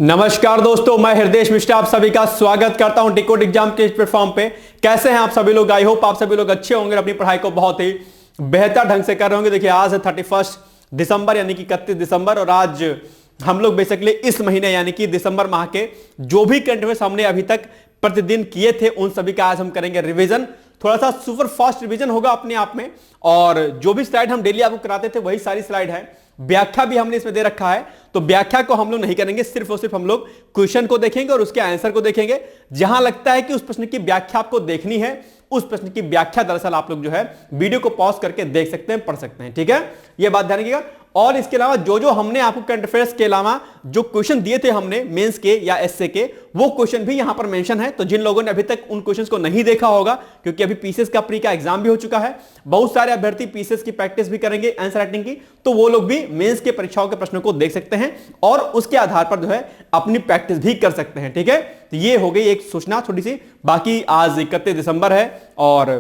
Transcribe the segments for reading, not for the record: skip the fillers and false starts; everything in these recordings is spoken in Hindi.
नमस्कार दोस्तों, मैं हृदय मिश्रा आप सभी का स्वागत करता हूं डिकोड एग्जाम के इस प्लेटफॉर्म पे। कैसे हैं आप सभी लोग? आई होप आप सभी लोग अच्छे होंगे, अपनी पढ़ाई को बहुत ही बेहतर ढंग से कर रहे होंगे। देखिए आज है 31 दिसंबर यानी कि 31 दिसंबर और आज हम लोग बेसिकली इस महीने यानी कि दिसंबर माह के जो भी करंट अफेयर्स हमने अभी तक प्रतिदिन किए थे उन सभी का आज हम करेंगे रिवीजन। थोड़ा सा सुपर फास्ट रिवीजन होगा अपने आप में, और जो भी स्लाइड हम डेली आपको कराते थे वही सारी स्लाइड है। व्याख्या भी हमने इसमें दे रखा है, तो व्याख्या को हम लोग नहीं करेंगे, सिर्फ और सिर्फ हम लोग क्वेश्चन को देखेंगे और उसके आंसर को देखेंगे। जहां लगता है कि उस प्रश्न की व्याख्या आपको देखनी है, उस प्रश्न की व्याख्या दरअसल आप लोग जो है वीडियो को पॉज करके देख सकते हैं, पढ़ सकते हैं। ठीक है, यह बात ध्यान रखिएगा। और इसके अलावा जो जो हमने आपको करंट अफेयर्स के अलावा जो क्वेश्चन दिए थे हमने मेंस के या एसए के, वो क्वेश्चन भी यहां पर मेंशन है। तो जिन लोगों ने अभी तक उन क्वेश्चंस को नहीं देखा होगा, क्योंकि अभी पीसीएस का प्री का एग्जाम भी हो चुका है, बहुत सारे अभ्यर्थी पीसीएस की प्रैक्टिस भी करेंगे आंसर राइटिंग की, तो वो लोग भी मेंस के परीक्षाओं के प्रश्नों को देख सकते हैं और उसके आधार पर जो है अपनी प्रैक्टिस भी कर सकते हैं। ठीक है, तो ये हो गई एक सूचना छोटी सी। बाकी आज 31 दिसंबर है और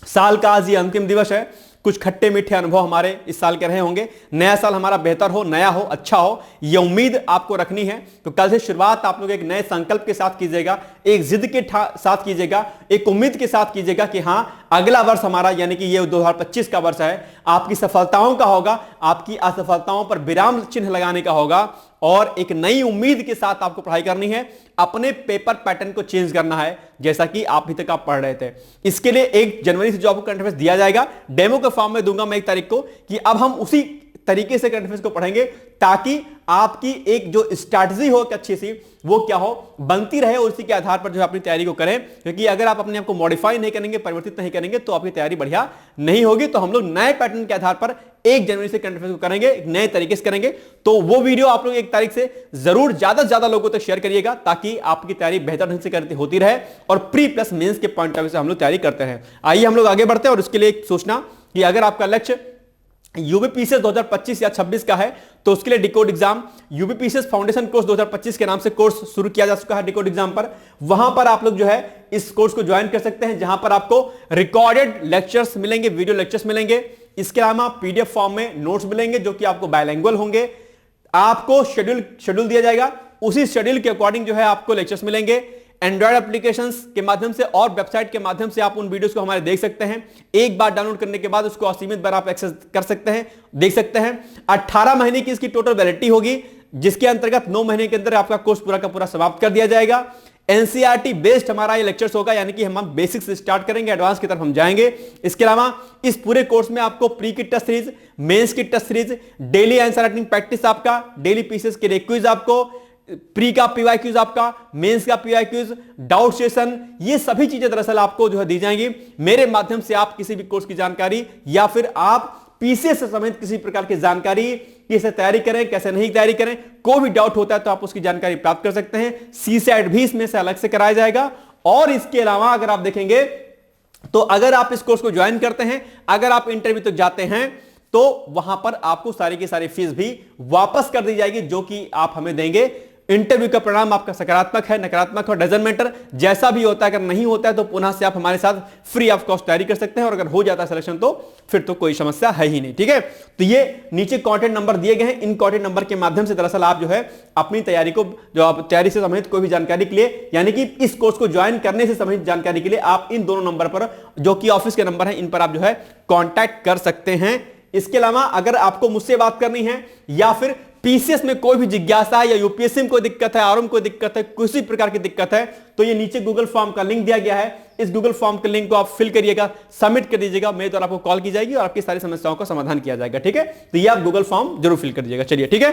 साल का आज ये अंतिम दिवस है। कुछ खट्टे मीठे अनुभव हमारे इस साल के रहे होंगे। नया साल हमारा बेहतर हो, नया हो, अच्छा हो, यह उम्मीद आपको रखनी है। तो कल से शुरुआत आप लोग एक नए संकल्प के साथ कीजिएगा, एक जिद के साथ कीजिएगा, एक उम्मीद के साथ कीजिएगा कि हां अगला वर्ष हमारा यानी कि ये 2025 का वर्ष है, आपकी सफलताओं का होगा, आपकी असफलताओं पर विराम चिन्ह लगाने का होगा और एक नई उम्मीद के साथ आपको पढ़ाई करनी है। अपने पेपर पैटर्न को चेंज करना है, जैसा कि आप अभी तक आप पढ़ रहे थे। इसके लिए 1 जनवरी से जो आपको करंट अफेयर्स दिया जाएगा, डेमो के फॉर्म में दूंगा मैं 1 तारीख को, कि अब हम उसी तरीके से करंट अफेयर्स को पढ़ेंगे ताकि आपकी एक जो स्ट्रैटेजी हो अच्छी सी वो क्या हो बनती रहे, और उसी के आधार पर जो अपनी तैयारी को करें। क्योंकि अगर आप अपने आप को मॉडिफाई नहीं करेंगे, परिवर्तित नहीं करेंगे, तो आपकी तैयारी बढ़िया नहीं होगी। तो हम लोग नए पैटर्न के आधार पर 1 जनवरी से करंट अफेयर्स को करेंगे, एक नए तरीके से करेंगे। तो वो वीडियो आप लोग 1 तारीख से जरूर ज्यादा से ज्यादा लोगों तक शेयर करिएगा, ताकि आपकी तैयारी बेहतर ढंग से होती रहे और प्री प्लस मेंस के पॉइंट ऑफ व्यू से हम लोग तैयारी करते हैं। आइए हम लोग आगे बढ़ते हैं। और उसके लिए एक सूचना कि अगर आपका लक्ष्य यूबीपीसीएस 2025 या 26 का है, तो उसके लिए डिकोड एग्जाम यूबीपीसीएस फाउंडेशन कोर्स 2025 के नाम से कोर्स शुरू किया जा चुका है डिकोड एग्जाम पर। वहां पर आप लोग जो है इस कोर्स को ज्वाइन कर सकते हैं, जहां पर आपको रिकॉर्डेड लेक्चर्स मिलेंगे, वीडियो लेक्चर्स मिलेंगे। इसके अलावा पीडीएफ फॉर्म में नोट्स मिलेंगे जो कि आपको बायलैंग्वेज होंगे। आपको शेड्यूल दिया जाएगा, उसी शेड्यूल के अकॉर्डिंग जो है आपको लेक्चर्स मिलेंगे। एंड्रॉइड एप्लीकेशंस के माध्यम से और वेबसाइट के माध्यम से आप उन वीडियोस को हमारे देख सकते हैं। एक बार डाउनलोड करने के बाद उसको असीमित बार आप एक्सेस कर सकते हैं, देख सकते हैं। 18 महीने की इसकी टोटल वैलिडिटी होगी, जिसके अंतर्गत 9 महीने के अंदर आपका कोर्स पूरा का पूरा समाप्त कर दिया जाएगा। एनसीईआरटी बेस्ड हमारा ये लेक्चर्स होगा, यानी कि हम बेसिक से स्टार्ट करेंगे, एडवांस की तरफ हम जाएंगे। इसके अलावा इस पूरे कोर्स में आपको प्री की टेस्ट सीरीज, मेंस की test series, daily answer writing practice आपका, डेली पीसीएस के क्विज आपको, प्री का पीवाईक्यूज आपका, मेंस का पीवाईक्यूज, डाउट सेशन, ये सभी चीजें दरअसल आपको जो है दी जाएंगी। मेरे माध्यम से आप किसी भी कोर्स की जानकारी या फिर आप पीसीएस से संबंधित किसी प्रकार की जानकारी, कैसे तैयारी करें, कैसे नहीं तैयारी करें, कोई भी डाउट होता है तो आप उसकी जानकारी प्राप्त कर सकते हैं। सीसैट भी इसमें से अलग से कराया जाएगा। और इसके अलावा अगर आप देखेंगे तो अगर आप इस कोर्स को ज्वाइन करते हैं, अगर आप इंटरव्यू तक जाते हैं, तो वहां पर आपको सारी की सारी फीस भी वापस कर दी जाएगी, जो कि आप हमें देंगे। इंटरव्यू का परिणाम आपका सकारात्मक है, नकारात्मक और डजंट मैटर, जैसा भी होता है। अगर नहीं होता है तो पुनः से आप हमारे साथ फ्री ऑफ कॉस्ट तैयारी कर सकते हैं, और अगर हो जाता है सिलेक्शन तो फिर तो कोई समस्या है ही नहीं। ठीक है, तो ये नीचे कॉन्टेक्ट नंबर दिए गए हैं, इन कॉन्टेक्ट नंबर के माध्यम से दरअसल आप जो है अपनी तैयारी को, जो आप तैयारी से संबंधित कोई भी जानकारी के लिए, यानी कि इस कोर्स को ज्वाइन करने से संबंधित जानकारी के लिए आप इन दोनों नंबर पर, जो कि ऑफिस के नंबर है, इन पर आप जो है कॉन्टैक्ट कर सकते हैं। इसके अलावा अगर आपको मुझसे बात करनी है या फिर पीसीएस में कोई भी जिज्ञासा है, या यूपीएससी में कोई दिक्कत है, आरओ में कोई दिक्कत है, किसी प्रकार की दिक्कत है, तो ये नीचे गूगल फॉर्म का लिंक दिया गया है। इस गूगल फॉर्म के लिंक को आप फिल करिएगा, सबमिट कर दीजिएगा, मेरे द्वारा आपको कॉल की जाएगी और आपकी सारी समस्याओं का समाधान किया जाएगा। ठीक है, तो ये आप गूगल फॉर्म जरूर फिल कर दीजिएगा। चलिए ठीक है,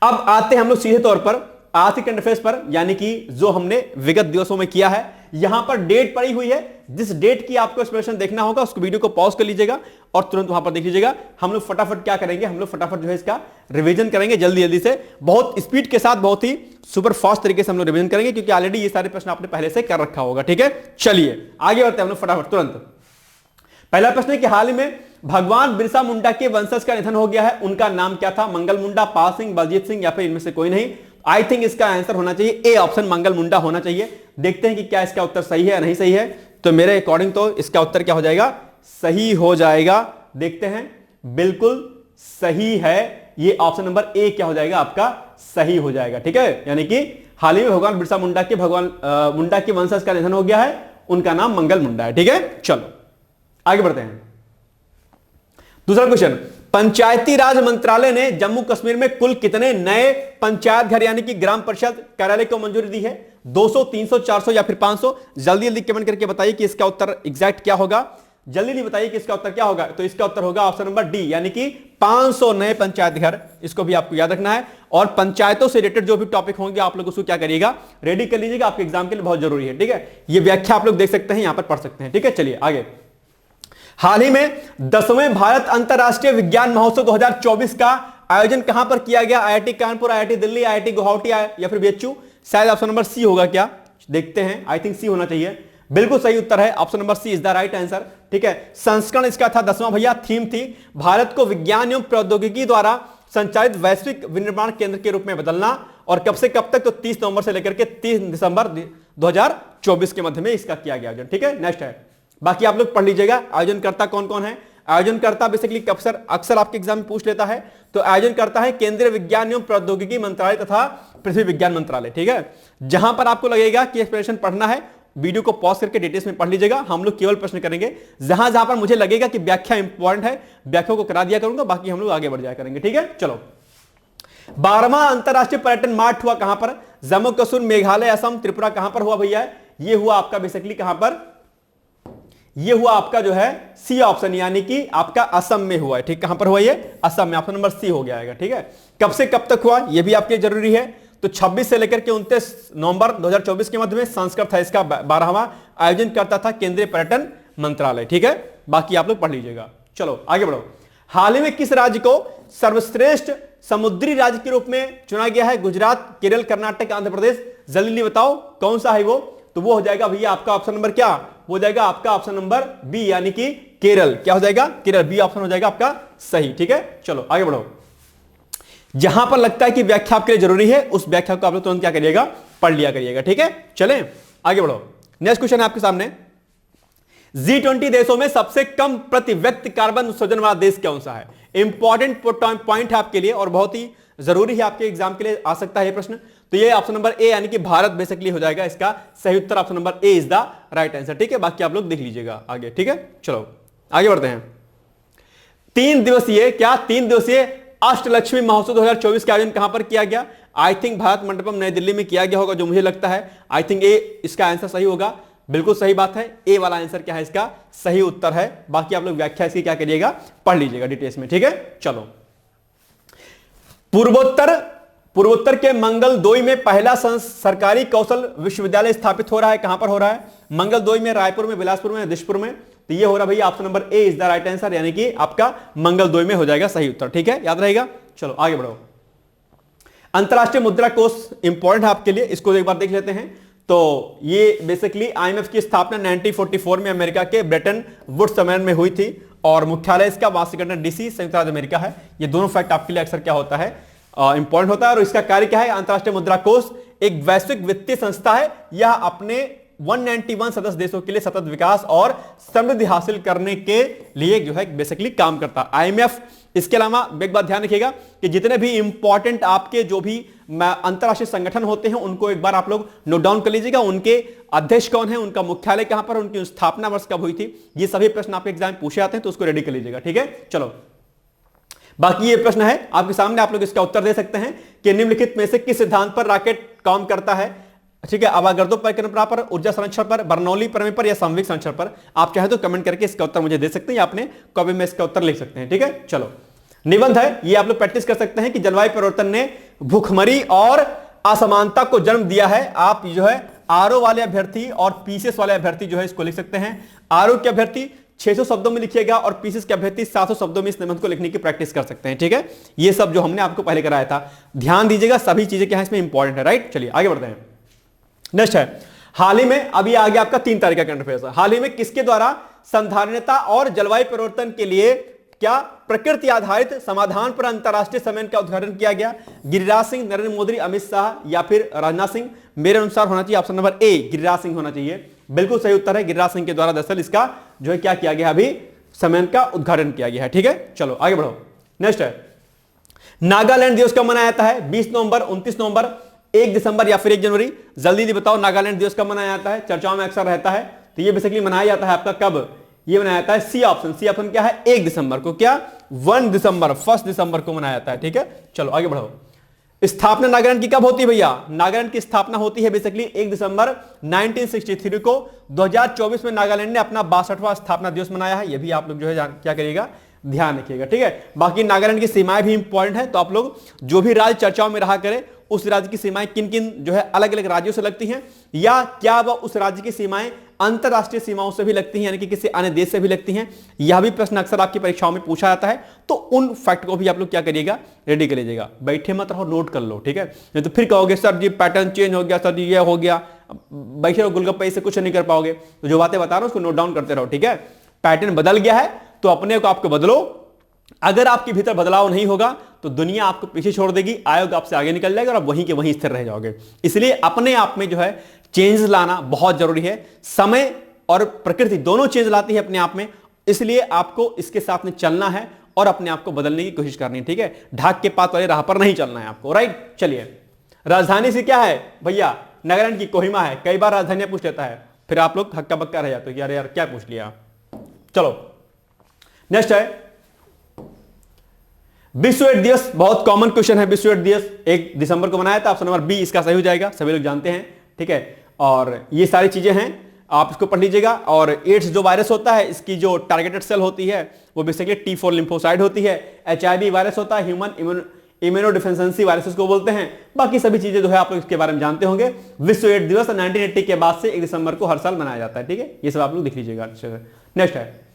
अब आते हैं हम लोग सीधे तौर पर आज के करंट अफेयर्स पर, यानी कि जो हमने विगत दिवसों में किया है। यहां पर डेट पड़ी हुई है, जिस डेट की आपको एक्सप्लेनेशन देखना होगा उसको वीडियो को पॉज कर लीजिएगा और तुरंत वहां पर देख लीजिएगा। हम लोग फटाफट क्या करेंगे, हम लोग फटाफट जो है इसका रिवीजन करेंगे जल्दी जल्दी से, बहुत स्पीड के साथ, बहुत ही सुपर फास्ट तरीके से हम लोग रिवीजन करेंगे, क्योंकि ऑलरेडी ये सारे प्रश्न आपने पहले से कर रखा होगा। ठीक है, चलिए आगे बढ़ते हैं हम लोग फटाफट तुरंत। पहला प्रश्न है कि हाल ही में भगवान बिरसा मुंडा के वंशज का निधन हो गया है, उनका नाम क्या था? मंगल मुंडा, पाल सिंह, बलजीत सिंह, या फिर इनमें से कोई नहीं। आई थिंक इसका आंसर होना चाहिए ए ऑप्शन, मंगल मुंडा होना चाहिए। देखते हैं कि क्या इसका उत्तर सही है या नहीं सही है। तो मेरे अकॉर्डिंग तो इसका उत्तर क्या हो जाएगा? सही हो जाएगा। देखते हैं, बिल्कुल सही है। ये ऑप्शन नंबर ए क्या हो जाएगा आपका? सही हो जाएगा। ठीक है, यानी कि हाल ही में भगवान बिरसा मुंडा के मुंडा के वंशज का निधन हो गया है, उनका नाम मंगल मुंडा है। ठीक है, चलो आगे बढ़ते हैं। दूसरा क्वेश्चन, पंचायती राज मंत्रालय ने जम्मू कश्मीर में कुल कितने नए पंचायत घर यानी कि ग्राम परिषद कार्यालय को मंजूरी दी है? 200, 300, 400 या फिर 500? जल्दी जल्दी कमेंट करके बताइए कि इसका उत्तर एग्जैक्ट क्या होगा। जल्दी नहीं बताइए कि इसका उत्तर क्या होगा। तो इसका उत्तर होगा ऑप्शन नंबर डी, यानी कि 500 नए पंचायत घर। इसको भी आपको याद रखना है, और पंचायतों से रिलेटेड जो भी टॉपिक होंगे आप लोग उसको क्या करिएगा, रेडी कर लीजिएगा, आपके एग्जाम के लिए बहुत जरूरी है। ठीक है, ये व्याख्या आप लोग देख सकते हैं, यहां पर पढ़ सकते हैं। ठीक है, चलिए आगे। हाल ही में 10वें भारत अंतरराष्ट्रीय विज्ञान महोत्सव 2024 का आयोजन कहां पर किया गया? IIT Kanpur, IIT Delhi, IIT Guwahati या फिर बीएचयू? शायद ऑप्शन नंबर सी होगा, क्या देखते हैं। आई थिंक सी होना चाहिए। बिल्कुल सही उत्तर है, option number C is the right answer. ठीक है, संस्करण इसका था 10वां भैया। थीम थी भारत को विज्ञान एवं प्रौद्योगिकी द्वारा संचालित वैश्विक विनिर्माण केंद्र के रूप में बदलना, और कब से कब तक? तो 30 नवंबर से लेकर के 30 दिसंबर 2024 के मध्य में इसका किया गया आयोजन। ठीक है, नेक्स्ट है, बाकी आप लोग पढ़ लीजिएगा आयोजनकर्ता कौन कौन है। आयोजनकर्ता बेसिकली अक्सर आपके एग्जाम में पूछ लेता है, तो आयोजनकर्ता है केंद्रीय विज्ञान एवं प्रौद्योगिकी मंत्रालय तथा पृथ्वी विज्ञान मंत्रालय। ठीक है, जहां पर आपको लगेगा कि एक्सप्लेनेशन पढ़ना है, वीडियो को पॉज करके डिटेल्स में पढ़ लीजिएगा। हम लोग केवल प्रश्न करेंगे, जहां जहां पर मुझे लगेगा कि व्याख्या इंपॉर्टेंट है, व्याख्या को करा दिया करूंगा, बाकी हम लोग आगे बढ़ जाया करेंगे। ठीक है, चलो। 12वां अंतरराष्ट्रीय पर्यटन मार्ट हुआ कहां पर? जम्मू कश्मीर, मेघालय, असम, त्रिपुरा, कहां पर हुआ भैया? ये हुआ आपका बेसिकली कहां पर? ये हुआ आपका जो है सी ऑप्शन, यानी कि आपका असम में हुआ है। ठीक, कहां पर हुआ? ये असम में, ऑप्शन नंबर सी हो गया। ठीक है, कब से कब तक हुआ ये भी आपके जरूरी है। तो 26 से लेकर के 29 नवंबर 2024 के मध्य में संस्कृत था इसका 12वां, आयोजन करता था केंद्रीय पर्यटन मंत्रालय। ठीक है, बाकी आप लोग पढ़ लीजिएगा। चलो आगे बढ़ो। हाल ही में किस राज्य को सर्वश्रेष्ठ समुद्री राज्य के रूप में चुना गया है? गुजरात, केरल, कर्नाटक, आंध्र प्रदेश? जल्दी बताओ कौन सा है वो। तो वो हो जाएगा भैया आपका ऑप्शन नंबर क्या हो जाएगा? आपका ऑप्शन नंबर बी, यानी कि केरल। क्या हो जाएगा? केरल। बी ऑप्शन हो जाएगा आपका सही। ठीक है, चलो आगे बढ़ो। जहां पर लगता है कि व्याख्या आपके लिए जरूरी है, उस व्याख्या को आप लोग तुरंत क्या करिएगा, पढ़ लिया करिएगा। ठीक है, चलें आगे बढ़ो। नेक्स्ट क्वेश्चन है आपके सामने, G20 देशों में सबसे कम प्रति व्यक्ति कार्बन उत्सर्जन वाला देश कौन सा है? इंपॉर्टेंट पॉइंट है आपके लिए और बहुत ही जरूरी है, आपके एग्जाम के लिए आ सकता है ये प्रश्न। तो ये ऑप्शन नंबर ए, यानी कि भारत बेसिकली हो जाएगा इसका सही उत्तर। Option number A is the right answer. ठीक है, बाकी आप लोग देख लीजिएगा आगे। ठीक है, चलो आगे बढ़ते हैं। 3 दिवसीय अष्टलक्ष्मी महोत्सव 2024 का आयोजन कहां पर किया गया? आई थिंक भारत मंडपम नई दिल्ली में किया गया होगा, जो मुझे लगता है। आई थिंक ए इसका आंसर सही होगा, बिल्कुल सही बात है। ए वाला आंसर क्या है इसका सही उत्तर है। बाकी आप लोग व्याख्या इसकी क्या करिएगा, पढ़ लीजिएगा डिटेल्स में। ठीक है, चलो। पूर्वोत्तर के मंगलदोई में पहला सरकारी कौशल विश्वविद्यालय स्थापित हो रहा है। कहां पर हो रहा है? मंगलदोई में, रायपुर में, बिलासपुर में, दिशपुर में? तो ये हो रहा भैया option number A is the right answer, यानी कि आपका मंगलदोई में हो जाएगा सही उत्तर। ठीक है, याद रहेगा। चलो आगे बढ़ो। अंतरराष्ट्रीय मुद्रा कोष इंपॉर्टेंट है आपके लिए, इसको एक बार देख लेते हैं। तो ये बेसिकली आईएमएफ की स्थापना 1944 में अमेरिका के ब्रेटन वुड्स सम्मेलन में हुई थी, और मुख्यालय इसका वाशिंगटन डीसी संयुक्त राज्य अमेरिका है। ये दोनों फैक्ट आपके लिए अक्सर क्या होता है, इंपॉर्टेंट होता है। और इसका कार्य क्या है? अंतरराष्ट्रीय मुद्रा कोष एक वैश्विक वित्तीय संस्था है। यह अपने 191 सदस्य देशों के लिए सतत विकास और समृद्धि हासिल करने के लिए जो है बेसिकली काम करता है आईएमएफ। इसके अलावा एक बात ध्यान रखिएगा कि जितने भी इंपॉर्टेंट आपके जो भी अंतरराष्ट्रीय संगठन होते हैं उनको एक बार आप लोग नोट डाउन कर लीजिएगा। उनके अध्यक्ष कौन है, उनका मुख्यालय कहां पर, उनकी स्थापना वर्ष कब हुई थी, ये सभी प्रश्न आपके एग्जाम में पूछे जाते हैं, तो उसको रेडी कर लीजिएगा। ठीक है, चलो। बाकी ये प्रश्न है आपके सामने, आप लोग इसका उत्तर दे सकते हैं कि निम्नलिखित में से किस सिद्धांत पर रॉकेट काम करता है? ठीक है, अवागाद्रो परिक्रमण पर, ऊर्जा संरक्षण पर, बर्नौली प्रमेय पर या संवेग संरक्षण पर? आप चाहे तो कमेंट करके इसका उत्तर मुझे दे सकते हैं, या अपने कॉपी में इसका उत्तर लिख सकते हैं। ठीक है, चलो। निबंध है, ये आप लोग प्रैक्टिस कर सकते हैं कि जलवायु परिवर्तन ने भूखमरी और असमानता को जन्म दिया है। आप जो है आरओ वाले अभ्यर्थी और पीसीएस वाले अभ्यर्थी जो है इसको लिख सकते हैं। आरओ के अभ्यर्थी 600 शब्दों में लिखिएगा और पीसीएस के अभ्यर्थी 700 शब्दों में इस निबंध को लिखने की प्रैक्टिस कर सकते हैं। ठीक है, ये सब जो हमने आपको पहले कराया था, ध्यान दीजिएगा, सभी चीजें क्या है इसमें इंपॉर्टेंट है। राइट, चलिए आगे बढ़ते हैं। नेक्स्ट है, हाल ही में अभी आ गया आपका 3 तारीख का करंट अफेयर्स। हाल ही में किसके द्वारा संधारणता और जलवायु परिवर्तन के लिए क्या प्रकृति आधारित समाधान पर अंतरराष्ट्रीय सम्मेलन का उद्घाटन किया गया? गिरिराज सिंह, नरेंद्र मोदी, अमित शाह या फिर राजनाथ सिंह? मेरे अनुसार होना चाहिए ऑप्शन नंबर ए, गिरिराज सिंह होना चाहिए। बिल्कुल सही उत्तर है, गिरिराज सिंह के द्वारा दरअसल इसका जो है क्या किया गया, अभी सम्मेलन का उद्घाटन किया गया है। ठीक है, चलो आगे बढ़ो। नेक्स्ट है, नागालैंड दिवस कब मनाया जाता है? 20 नवंबर, 29 नवंबर, 1 दिसंबर या फिर 1 जनवरी? जल्दी बताओ, नागालैंड दिवस कब मनाया जाता है? चर्चाओं में अक्सर रहता है। तो ये बेसिकली मनाया जाता है आपका कब? ये मनाया जाता है सी ऑप्शन। सी ऑप्शन क्या है? 1 दिसंबर को। क्या? 1 दिसंबर, 1 दिसंबर को मनाया जाता है। ठीक है, चलो आगे बढ़ो। स्थापना नागालैंड की कब होती है भैया? नागालैंड की स्थापना होती है बेसिकली 1 दिसंबर 1963 को। 2024 में नागालैंड ने अपना 62वां स्थापना दिवस मनाया है। ये भी आप लोग जो है क्या करिएगा, ध्यान रखिएगा। ठीक है, बाकी नागालैंड की सीमाएं भी इंपॉर्टेंट है, तो आप लोग जो भी राज्य चर्चाओं में रहा करें उस राज्य की सीमाएं किन किन जो है अलग अलग राज्यों से लगती हैं, या क्या वह उस राज्य की सीमाएं अंतरराष्ट्रीय सीमाओं से भी लगती हैं, यानी कि किसी अन्य देश से भी लगती हैं। यह भी प्रश्न अक्सर आपकी परीक्षाओं में पूछा जाता है, तो उन फैक्ट को भी आप लोग क्या करिएगा, रेडी कर लीजिएगा। बैठे मत रहो, नोट कर लो। ठीक है, नहीं तो फिर कहोगे सर जी पैटर्न चेंज हो गया, सर जी ये हो गया। बैठे रहो गोलगप्पे से कुछ नहीं कर पाओगे। तो जो बातें बता रहा हूं उसको नोट डाउन करते रहो। ठीक है, पैटर्न बदल गया है तो अपने को आपको बदलो। अगर आपके भीतर बदलाव नहीं होगा तो दुनिया आपको पीछे छोड़ देगी, आयोग आपसे आगे निकल जाएगा और आप वहीं के वहीं स्थिर रह जाओगे। इसलिए अपने आप में जो है चेंज लाना बहुत जरूरी है। समय और प्रकृति दोनों चेंज लाती है अपने आप में, इसलिए आपको इसके साथ में चलना है और अपने आप को बदलने की कोशिश करनी है। ठीक है, ढाक के पात वाले राह पर नहीं चलना है आपको। राइट, चलिए। राजधानी से क्या है भैया? नागालैंड की कोहिमा है। कई बार राजधानियां पूछ लेता है, फिर आप लोग हक्का बक्का रह जाते हो कि अरे यार क्या पूछ लिया। चलो नेक्स्ट है विश्व एड्स दिवस। बहुत कॉमन क्वेश्चन है। विश्व एड्स दिवस 1 दिसंबर को मनाया था। ऑप्शन नंबर बी इसका सही हो जाएगा, सभी लोग जानते हैं। ठीक है, और ये सारी चीजें हैं, आप इसको पढ़ लीजिएगा। और एड्स जो वायरस होता है, इसकी जो टारगेटेड सेल होती है वो बेसिकली T4 लिम्फोसाइट होती है। HIV वायरस होता है, ह्यूमन इम्यूनोडिफिशियेंसी वायरसेस को बोलते हैं। बाकी सभी चीजें जो है आप लोग इसके बारे में जानते होंगे। विश्व एड्स दिवस 1980 के बाद से 1 दिसंबर को हर साल मनाया जाता है। ठीक है, ये सब आप लोग देख लीजिएगा। नेक्स्ट है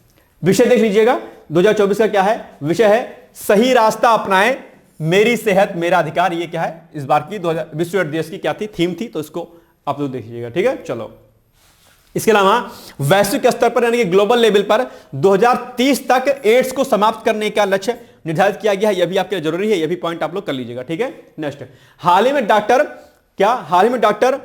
विषय, देख लीजिएगा 2024 का क्या है विषय है? सही रास्ता अपनाएं, मेरी सेहत मेरा अधिकार। ये क्या है इस बार की विश्व एड्स दिवस की क्या थी, थीम थी, तो इसको आप लोग देख लीजिएगा। ठीक है, चलो। इसके अलावा वैश्विक स्तर पर यानी कि ग्लोबल लेवल पर 2030 तक एड्स को समाप्त करने का लक्ष्य निर्धारित किया गया है। यह भी आपके लिए जरूरी है, यह भी पॉइंट आप लोग कर लीजिएगा। ठीक है, नेक्स्ट। हाल ही में डॉक्टर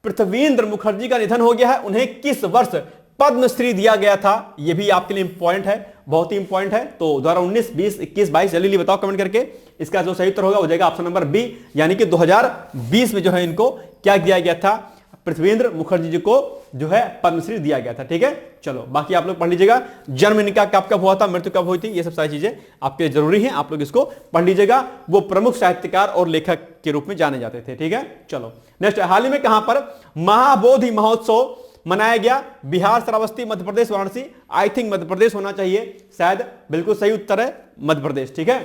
पृथ्वींद्र मुखर्जी का निधन हो गया है। उन्हें किस वर्ष पद्मश्री दिया गया था? यह भी आपके लिए इंपॉर्टेंट है, बहुत ही इंपॉर्टेंट है। तो 2019, 20, 21, 22 जल्दी बताओ कमेंट करके। इसका जो सही उत्तर होगा हो जाएगा ऑप्शन नंबर बी, यानी कि 2020 में जो है इनको क्या दिया गया था? पृथ्वींद्र मुखर्जी जी को जो है पद्मश्री दिया गया था। ठीक है, चलो बाकी आप लोग पढ़ लीजिएगा। जन्म इनका कब हुआ था, मृत्यु कब हुई थी, ये सब सारी चीजें आपके लिए जरूरी हैं, आप लोग इसको पढ़ लीजिएगा। वो प्रमुख साहित्यकार और लेखक के रूप में जाने जाते थे। ठीक है, चलो नेक्स्ट। हाल ही में कहां पर महाबोधि महोत्सव मनाया गया? बिहार, श्रावस्ती, मध्य प्रदेश, वाराणसी? आई थिंक मध्य प्रदेश होना चाहिए शायद। बिल्कुल सही उत्तर है मध्य प्रदेश। ठीक है,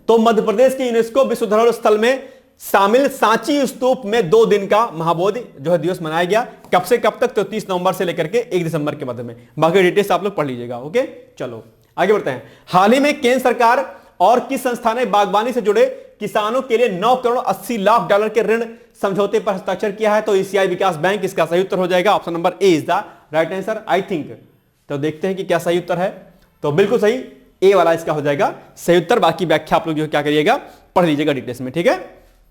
तो मध्य प्रदेश की यूनेस्को विश्व धरोहर स्थल में शामिल सांची स्तूप में 2 दिन का महाबोधि जो है दिवस मनाया गया। कब से कब तक? तो 30 नवंबर से लेकर के 1 दिसंबर के मध्य में। बाकी डिटेल्स आप लोग पढ़ लीजिएगा। ओके, चलो आगे बढ़ते हैं। हाल ही में केंद्र सरकार और किस संस्था ने बागवानी से जुड़े किसानों के लिए 9 करोड़ 80 लाख डॉलर के ऋण समझौते पर हस्ताक्षर किया है? तो एशियाई विकास बैंक इसका सही उत्तर हो जाएगा। Option number A is the right answer, I think. तो देखते हैं कि क्या सही उत्तर है। तो बिल्कुल सही, ए वाला इसका हो जाएगा सही उत्तर। बाकी व्याख्या आप लोग जो क्या करिएगा, पढ़ लीजिएगा डिटेल्स में। ठीक है,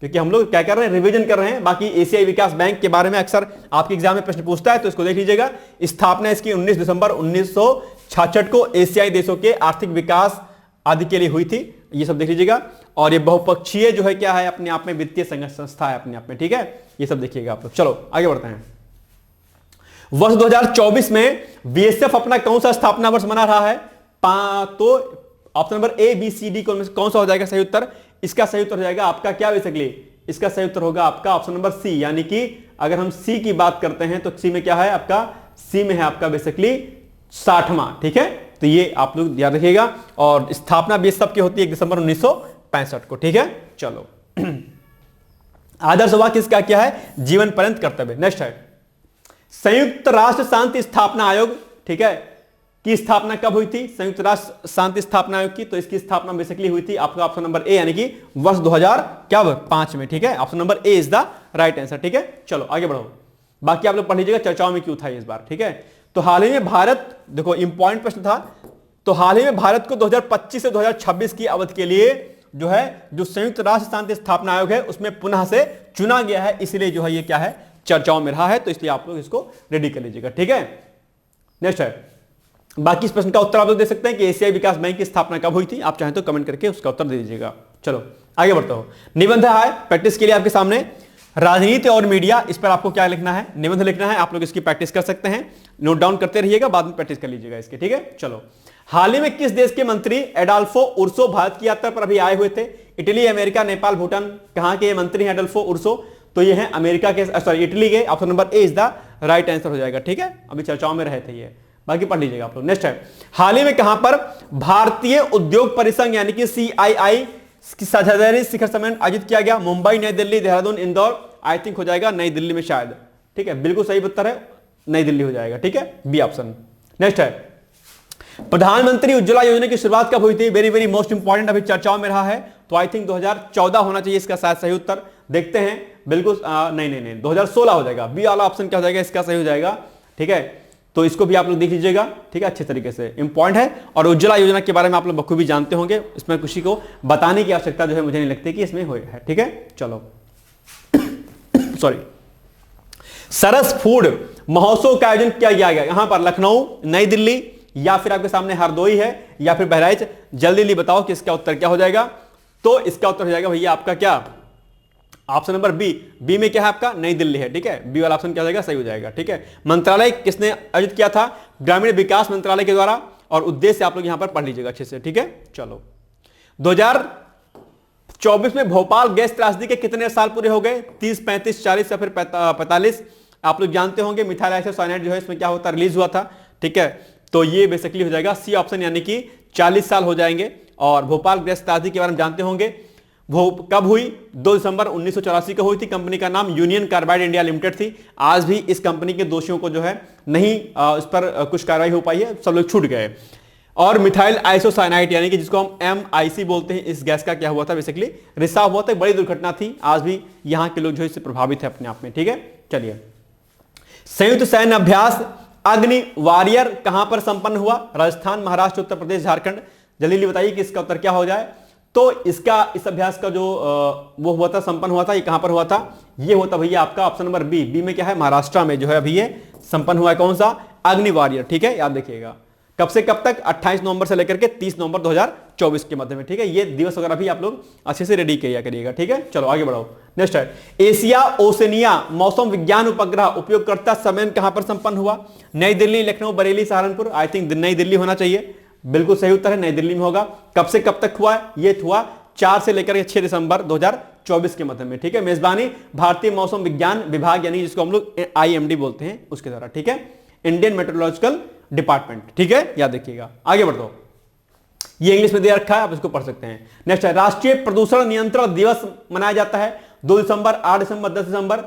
क्योंकि हम लोग क्या कर रहे हैं, रिवीजन कर रहे हैं। बाकी एशियाई विकास बैंक के बारे में अक्सर आपके एग्जाम में प्रश्न पूछता है, तो इसको देख लीजिएगा। स्थापना इसकी 19 दिसंबर 1966 को एशियाई देशों के आर्थिक विकास आदि के लिए हुई थी। ये सब देख लीजिएगा। और ये बहुपक्षीय जो है क्या है, अपने आप में वित्तीय संस्था है अपने आप में। ठीक है, ये सब देखिएगा आप लोग। चलो आगे बढ़ते हैं। वर्ष 2024 में बीएसएफ अपना कौन सा स्थापना वर्ष मना रहा है? तो option number A, B, C, D कौन सा हो जाएगा सही उत्तर? इसका सही उत्तर हो जाएगा आपका क्या बेसिकली? इसका सही उत्तर होगा आपका ऑप्शन नंबर सी, यानी कि अगर हम सी की बात करते हैं तो सी में क्या है आपका? सी में है आपका बेसिकली 60वां। ठीक है, तो ये आप लोग याद रखिएगा। और स्थापना बीएसएफ की होती है 1 दिसंबर 1965 को। ठीक है, चलो। आदर्श वाक्य इसका क्या है? जीवन पर्यंत कर्तव्य। नेक्स्ट है संयुक्त राष्ट्र शांति स्थापना आयोग। ठीक है, की स्थापना कब हुई थी? संयुक्त राष्ट्र शांति स्थापना आयोग की, तो इसकी स्थापना बेसिकली हुई थी आपका ऑप्शन नंबर ए, यानी कि वर्ष 2005 में। ठीक है, option number A is the right answer. ठीक है, चलो आगे बढ़ो। बाकी आप लोग पढ़ लीजिएगा चर्चाओं में क्यों था इस बार। ठीक है, तो हाल ही में भारत, देखो इंपॉर्टेंट प्रश्न था। तो हाल ही में भारत को 2025 से 2026 की अवधि के लिए जो है जो संयुक्त राष्ट्र शांति स्थापना आयोग है उसमें पुनः से चुना गया है, इसलिए जो है ये क्या है, चर्चाओं में रहा है। तो इसलिए आप लोग इसको रेडी कर लीजिएगा। ठीक है, नेक्स्ट है बाकी इस प्रश्न का उत्तर आप लोग दे सकते हैं कि एशियाई विकास बैंक की स्थापना कब हुई थी। आप चाहें तो कमेंट करके उसका उत्तर दे दीजिएगा। चलो आगे बढ़ता हूं। निबंध है प्रैक्टिस के लिए आपके सामने, राजनीति और मीडिया, इस पर आपको क्या लिखना है, निबंध लिखना है। आप लोग इसकी प्रैक्टिस कर सकते हैं, नोट डाउन करते रहिएगा, बाद में प्रैक्टिस कर लीजिएगा इसके, ठीक है। चलो, हाल ही में किस देश के मंत्री एडाल्फो उर्सो भारत की यात्रा पर अभी आए हुए थे? Italy, America, Nepal, Bhutan. कहां के मंत्री हैं एडाल्फो उर्सो? तो ये है अमेरिका के, सॉरी इटली के। Option number A is the right answer हो जाएगा, ठीक है। अभी चर्चाओं में रहे थे ये, बाकी पढ़ लीजिएगा आप लोग। नेक्स्ट है, हाल ही में कहां पर भारतीय उद्योग परिसंघ यानी कि CII की साझेदारी शिखर सम्मेलन आयोजित किया गया? मुंबई, नई दिल्ली, देहरादून, इंदौर। आई थिंक हो जाएगा नई दिल्ली में शायद, ठीक है। बिल्कुल सही उत्तर है, नई दिल्ली हो जाएगा, ठीक है, बी ऑप्शन। नेक्स्ट है, प्रधानमंत्री उज्ज्वला योजना की शुरुआत कब हुई थी? वेरी वेरी मोस्ट इंपॉर्टेंट, अभी चर्चाओं में रहा है, तो आई थिंक 2014 होना चाहिए इसका शायद सही उत्तर। देखते हैं, बिल्कुल नहीं 2016 हो जाएगा। बी वाला ऑप्शन क्या हो जाएगा इसका सही हो जाएगा, ठीक है। तो इसको भी आप लोग देख लीजिएगा, ठीक है, अच्छे तरीके से इंपॉर्टेंट है। और उज्ज्वला योजना के बारे में आप लोग बखूबी जानते होंगे, इसमें किसी को बताने की आवश्यकता जो है मुझे नहीं लगती कि इसमें हो है, ठीक है। चलो सॉरी, सरस फूड महोत्सव का आयोजन किया गया यहां पर लखनऊ, नई दिल्ली, या फिर आपके सामने हरदोई है, या फिर बहराइच। जल्दी बताओ कि इसका उत्तर क्या हो जाएगा? तो इसका उत्तर हो जाएगा भैया आपका क्या, ऑप्शन नंबर बी। बी में क्या है आपका? नई दिल्ली है, ठीक है। बी वाला ऑप्शन क्या हो जाएगा? सही हो जाएगा, ठीक है। मंत्रालय किसने आयोजित किया था? ग्रामीण विकास मंत्रालय के द्वारा। और उद्देश्य आप लोग यहां पर पढ़ लीजिएगा अच्छे से, ठीक है। चलो, 2024 में भोपाल गैस त्रासदी के कितने साल पूरे हो गए? 30, 35, 40 या फिर 45? आप लोग जानते होंगे मिथाइल आइसोसाइनाइड जो है इसमें क्या होता है, रिलीज हुआ था, ठीक है। तो ये बेसिकली हो जाएगा सी ऑप्शन, यानी कि 40 साल हो जाएंगे। और भोपाल गैस त्रासदी के बारे में जानते होंगे, वो कब हुई? 2 दिसंबर 1984 को हुई थी। कंपनी का नाम यूनियन कार्बाइड इंडिया लिमिटेड थी। आज भी इस कंपनी के दोषियों को जो है नहीं इस पर कुछ कार्रवाई हो पाई है, सब लोग छूट गए। और मिथाइल आइसोसाइनाइड यानी कि जिसको हम MIC बोलते हैं, इस गैस का क्या हुआ था? बेसिकली रिसाव हुआ था, बड़ी दुर्घटना थी। आज भी यहां के लोग जो इससे प्रभावित है अपने आप में, ठीक है। चलिए, संयुक्त सैन्य अभ्यास अग्नि वॉरियर कहां पर संपन्न हुआ? राजस्थान, महाराष्ट्र, उत्तर प्रदेश, झारखंड। जल्दी बताइए कि इसका उत्तर क्या हो जाए। तो इसका, इस अभ्यास का जो वो हुआ था, संपन्न हुआ था, ये कहां पर हुआ था? ये होता भैया आपका ऑप्शन नंबर बी। बी में क्या है? महाराष्ट्र में जो है अभी ये संपन्न हुआ है। कौन सा? अग्नि वॉरियर, ठीक है, याद देखिएगा। कब से कब तक? 28 नवंबर से लेकर के 30 नवंबर 2024 के मध्य में, ठीक है। ये दिवस वगैरह भी आप लोग अच्छे से रेडी किया करिएगा, ठीक है। चलो आगे बढ़ो। नेक्स्ट है, एशिया ओसेनिया मौसम विज्ञान उपग्रह उपयोगकर्ता सम्मेलन कहां पर संपन्न हुआ? नई दिल्ली, लखनऊ, बरेली, सहारनपुर। आई थिंक नई दिल्ली होना चाहिए, बिल्कुल सही उत्तर है, नई दिल्ली में होगा। कब से कब तक हुआ? ये हुआ 4 से लेकर 6 दिसंबर 2024 के मध्य में, ठीक है। मेजबानी भारतीय मौसम विज्ञान विभाग यानी जिसको हम लोग IMD बोलते हैं उसके द्वारा, ठीक है, इंडियन मेट्रोलॉजिकल डिपार्टमेंट, ठीक है, याद रखिएगा। आगे बढ़ दो, ये इंग्लिश में दे रखा है, आप इसको पढ़ सकते हैं। नेक्स्ट है, राष्ट्रीय प्रदूषण नियंत्रण दिवस मनाया जाता है 2 दिसंबर, 8 दिसंबर, 10 दिसंबर।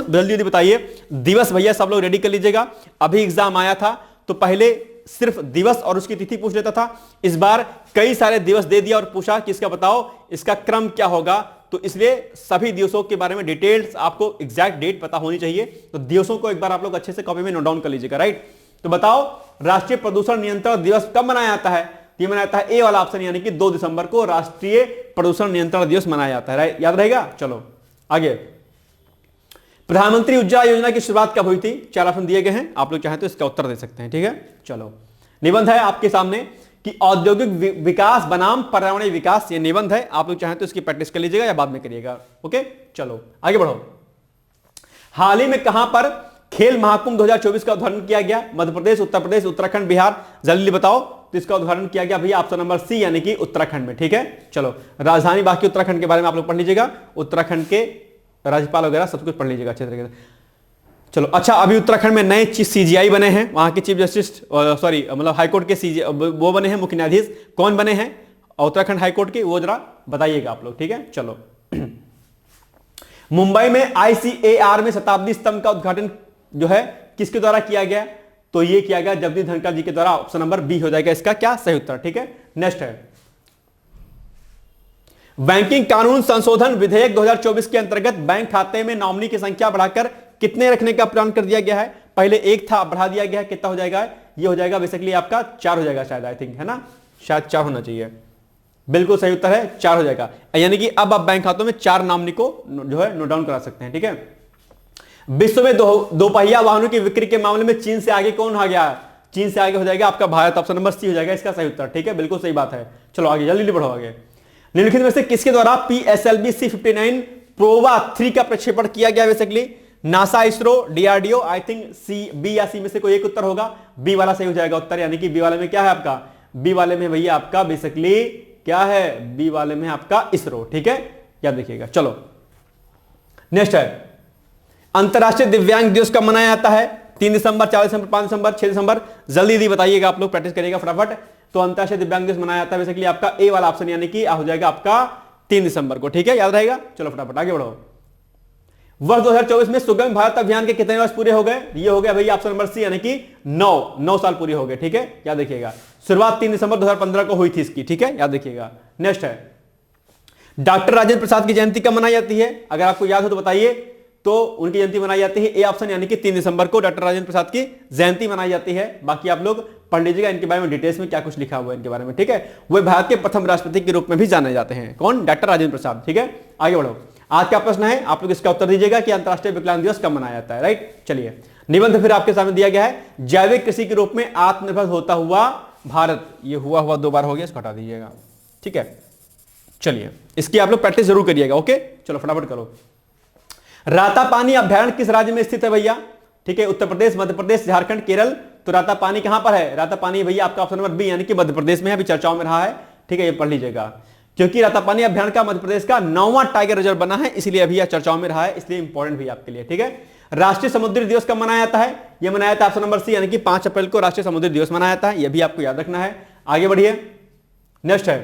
जल्दी बताइए दिवस भैया, सब लोग रेडी कर लीजिएगा। अभी एग्जाम आया था तो पहले सिर्फ दिवस और उसकी तिथि पूछ लेता था, इस बार कई सारे दिवस दे दिया और पूछा कि इसका बताओ इसका क्रम क्या होगा। तो इसलिए सभी दिवसों के बारे में डिटेल्स, आपको एग्जैक्ट डेट पता होनी चाहिए। तो दिवसों को एक बार आप लोग अच्छे से कॉपी में नोट डाउन कर लीजिएगा, राइट। तो बताओ राष्ट्रीय प्रदूषण नियंत्रण दिवस कब मनाया जाता है? ये मनाया जाता है ए वाला ऑप्शन, यानी कि 2 दिसंबर को राष्ट्रीय प्रदूषण नियंत्रण दिवस मनाया जाता है, राइट, याद रहेगा। चलो आगे, प्रधानमंत्री उज्ज्वला योजना की शुरुआत कब हुई थी? 4 ऑप्शन दिए गए हैं, आप लोग चाहें तो इसका उत्तर दे सकते हैं, ठीक है। चलो, निबंध है आपके सामने कि औद्योगिक विकास बनाम पर्यावरणीय विकास, ये निबंध है, आप लोग चाहें तो इसकी प्रैक्टिस कर लीजिएगा या बाद में करिएगा, ओके। चलो आगे बढ़ो। हाल ही में कहां पर खेल महाकुंभ 2024 का उद्घाटन किया गया? मध्य प्रदेश, उत्तर प्रदेश, उत्तराखंड, बिहार। जल्दी बताओ। तो इसका उद्घाटन किया गया भैया ऑप्शन नंबर सी, यानी कि उत्तराखंड में, ठीक है। चलो, राजधानी बाकी उत्तराखंड के बारे में आप लोग पढ़ लीजिएगा, उत्तराखंड के राज्यपाल वगैरह सब कुछ पढ़ लीजिएगा अच्छे तरीके से। चलो, अच्छा, अभी उत्तराखंड में नए CGI बने हैं, वहां के चीफ जस्टिस, सॉरी मतलब हाईकोर्ट के CGI वो बने हैं, मुख्य न्यायाधीश। कौन बने हैं उत्तराखंड हाईकोर्ट के, वो जरा बताइएगा आप लोग, ठीक है। चलो, मुंबई में ICAR में शताब्दी स्तंभ का उद्घाटन जो है किसके द्वारा किया गया? तो ये किया गया जगदीप धनखड़ जी के द्वारा। ऑप्शन नंबर बी हो जाएगा इसका क्या सही उत्तर, ठीक है। नेक्स्ट है, बैंकिंग कानून संशोधन विधेयक 2024 के अंतर्गत बैंक खाते में नॉमिनी की संख्या बढ़ाकर कितने रखने का प्लान कर दिया गया है? पहले 1 था, बढ़ा दिया गया है, कितना हो जाएगा? ये हो जाएगा बेसिकली आपका 4 हो जाएगा शायद, आई थिंक, है ना, शायद 4 होना चाहिए। बिल्कुल सही उत्तर है, 4 हो जाएगा, यानी कि अब आप बैंक खातों में 4 नॉमिनी को जो है नोट डाउन करा सकते हैं, ठीक है। विश्व में दोपहिया वाहनों की बिक्री के मामले में चीन से आगे कौन आ गया? चीन से आगे हो जाएगा आपका भारत, ऑप्शन नंबर सी हो जाएगा इसका सही उत्तर, ठीक है, बिल्कुल सही बात है। चलो आगे, जल्दी बढ़ो आगे। निम्नलिखित में से किसके द्वारा PSLV C-59 प्रोवा 3 का प्रक्षेपण किया गया? Basically NASA, ISRO, DRDO. I think C, B या सी में से कोई एक उत्तर होगा। बी वाला सही हो जाएगा उत्तर, यानी कि बी वाले में क्या है आपका? बी वाले में भैया आपका बेसिकली क्या है? बी वाले में आपका इसरो। ठीक है, याद देखिएगा। चलो नेक्स्ट है, अंतरराष्ट्रीय दिव्यांग दिवस कब मनाया जाता है? 3 दिसंबर, 4 दिसंबर, 5 दिसंबर, 6 दिसंबर। जल्दी जल्दी बताइएगा, आप लोग प्रैक्टिस करिएगा फटाफट। तो अंतरराष्ट्रीय दिव्यांग दिवस मनाया जाता है बेसिकली आपका ए वाला ऑप्शन, यानी कि हो जाएगा आपका 3 दिसंबर को। ठीक है, याद रहेगा। चलो फटाफट आगे बढ़ो। वर्ष 2024 में सुगम भारत अभियान के कितने वर्ष पूरे हो गए? ये हो गया भैया ऑप्शन नंबर सी, यानी कि 9 साल पूरे हो गए। ठीक है, याद देखिएगा। शुरुआत 3 दिसंबर 2015 को हुई थी इसकी। ठीक है, याद देखिएगा। नेक्स्ट है, डॉक्टर राजेंद्र प्रसाद की जयंती कब मनाई जाती है? अगर आपको याद हो तो बताइए। तो उनकी जयंती मनाई जाती है ए ऑप्शन, यानी कि 3 दिसंबर को डॉक्टर राजेंद्र प्रसाद की जयंती मनाई जाती है। बाकी आप लोग पढ़ लीजिएगा इनके बारे में डिटेल्स में क्या कुछ लिखा हुआ है इनके बारे में। ठीक है, वे भारत के प्रथम राष्ट्रपति के रूप में भी जाने जाते हैं। कौन? डॉक्टर राजेंद्र प्रसाद। ठीक है, आगे बढ़ो। आज का प्रश्न है, आप लोग इसका उत्तर दीजिएगा कि अंतरराष्ट्रीय विकलांग दिवस कब मनाया जाता है। राइट, चलिए निबंध फिर आपके सामने दिया गया है, जैविक कृषि के रूप में आत्मनिर्भर होता हुआ भारत। ये हुआ 2 बार हो गया, इसको हटा दीजिएगा। ठीक है, चलिए इसकी आप लोग प्रैक्टिस जरूर करिएगा। ओके, चलो फटाफट करो। रातापानी अभ्यारण्य किस राज्य में स्थित है भैया? ठीक है, उत्तर प्रदेश, मध्य प्रदेश, झारखंड, केरल। तो रातापानी कहां पर है? रातापानी भैया आपका ऑप्शन नंबर बी, यानी कि मध्य प्रदेश में है, अभी चर्चाओं में रहा है। ठीक है, ये पढ़ लीजिएगा, क्योंकि रातापानी अभ्यारण्य का मध्य प्रदेश का 9वां टाइगर रिजर्व बना है, इसलिए अभी यह चर्चाओं में रहा है, इसलिए इंपॉर्टेंट भी आपके लिए। ठीक है, राष्ट्रीय समुद्री दिवस कब मनाया जाता है? यह मनाया जाता है ऑप्शन नंबर सी, यानी कि 5 अप्रैल को राष्ट्रीय समुद्री दिवस मनाया जाता है। यह भी आपको याद रखना है। आगे बढ़िए। नेक्स्ट है,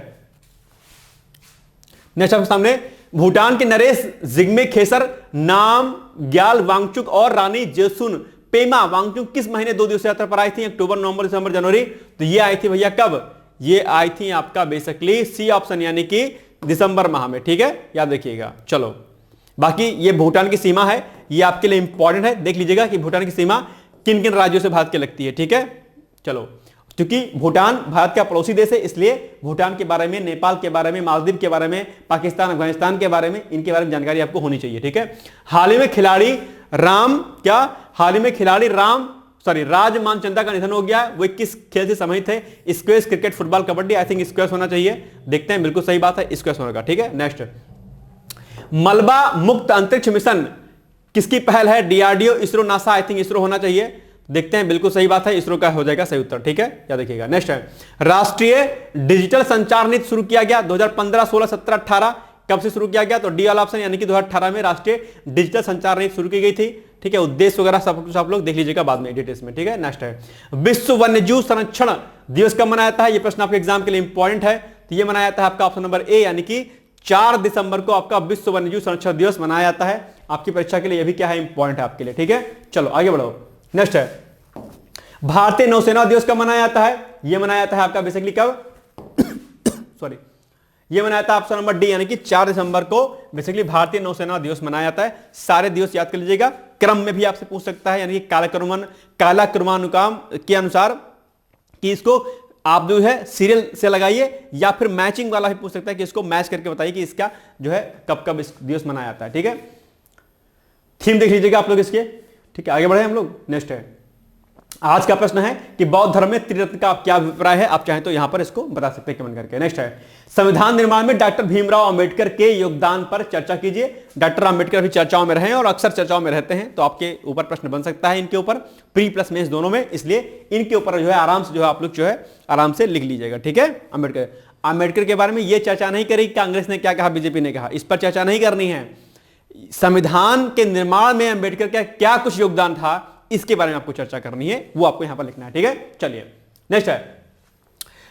नेक्स्ट आपके सामने, भूटान के नरेश जिग्मे खेसर, नाम ग्याल वांगचुक और रानी जेसुन पेमा वांगचुक किस महीने 2 दिवसीय यात्रा पर आई थी? अक्टूबर, नवंबर, दिसंबर, जनवरी। तो ये आई थी भैया कब? ये आई थी आपका बेसिकली सी ऑप्शन, यानी कि दिसंबर माह में। ठीक है, याद रखिएगा। चलो बाकी ये भूटान की सीमा है, ये आपके लिए इंपॉर्टेंट है, देख लीजिएगा कि भूटान की सीमा किन किन राज्यों से भारत के लगती है। ठीक है, चलो क्योंकि भूटान भारत का पड़ोसी देश है, इसलिए भूटान के बारे में, नेपाल के बारे में, मालदीव के बारे में, पाकिस्तान, अफगानिस्तान के बारे में, इनके बारे में जानकारी आपको होनी चाहिए। ठीक है, हाल ही में खिलाड़ी राज मानचंदा का निधन हो गया। वो किस खेल से संबंधित है? Squash, cricket, football, kabaddi. I think squash होना चाहिए, देखते हैं। बिल्कुल सही बात है, स्क्वैश होगा। ठीक है, नेक्स्ट, मलबा मुक्त अंतरिक्ष मिशन किसकी पहल है? DRDO, ISRO, NASA. I think ISRO होना चाहिए, देखते हैं। बिल्कुल सही बात है, इसरो का हो जाएगा सही उत्तर। ठीक है, याद रखिएगा। नेक्स्ट है, राष्ट्रीय डिजिटल संचार नीति शुरू किया गया 2015, 16, 17, 18 कब से शुरू किया गया? तो डी वाला ऑप्शन, यानी कि 2018 में राष्ट्रीय डिजिटल संचार नीति शुरू की गई थी। ठीक है, उद्देश्य वगैरह सब कुछ आप लोग देख लीजिएगा बाद में डिटेल्स में। ठीक है, नेक्स्ट है, विश्व वन्यजीव संरक्षण दिवस कब मनाया जाता है? ये प्रश्न आपके एग्जाम के लिए इंपॉर्टेंट है। तो ये मनाया जाता है आपका ऑप्शन नंबर ए, यानी कि 4 दिसंबर को आपका विश्व वन्यजीव संरक्षण दिवस मनाया जाता है। आपकी परीक्षा के लिए यह भी क्या है? इंपॉर्टेंट है आपके लिए। ठीक है, चलो आगे बढ़ो। नेक्स्ट है, भारतीय नौसेना दिवस कब मनाया जाता है? यह मनाया जाता है आपका बेसिकली कब? सॉरी, यह मनाया जाता है ऑप्शन नंबर डी, यानी कि 4 दिसंबर को बेसिकली भारतीय नौसेना दिवस मनाया जाता है। सारे दिवस याद कर लीजिएगा, क्रम में भी आपसे पूछ सकता है, यानी कि कालक्रमानुक्रम के अनुसार, कि इसको आप जो है सीरियल से लगाइए, या फिर मैचिंग वाला भी पूछ सकता है कि इसको मैच करके बताइए कि इसका जो है कब कब इस दिवस मनाया जाता है। ठीक है, थीम देख लीजिएगा आप लोग इसके। ठीक है, आगे बढ़े हम लोग। नेक्स्ट है, आज का प्रश्न है कि बौद्ध धर्म में त्रिरत्न का क्या अभिप्राय है? आप चाहें तो यहां पर इसको बता सकते हैं कमेंट करके। नेक्स्ट है, संविधान निर्माण में डॉक्टर भीमराव अंबेडकर के योगदान पर चर्चा कीजिए। डॉक्टर अंबेडकर भी चर्चाओं में रहे और अक्सर चर्चाओं में रहते हैं, तो आपके ऊपर प्रश्न बन सकता है इनके ऊपर, प्री प्लस मेंस दोनों में, इसलिए इनके ऊपर जो है आराम से जो है आप लोग जो है आराम से लिख लीजिएगा। ठीक है, अंबेडकर के बारे में यह चर्चा नहीं करी कि कांग्रेस ने क्या कहा, बीजेपी ने कहा, इस पर चर्चा नहीं करनी है। संविधान के निर्माण में अंबेडकर का क्या कुछ योगदान था, इसके बारे में आपको चर्चा करनी है, वो आपको यहां पर लिखना है। ठीक है, चलिए नेक्स्ट है,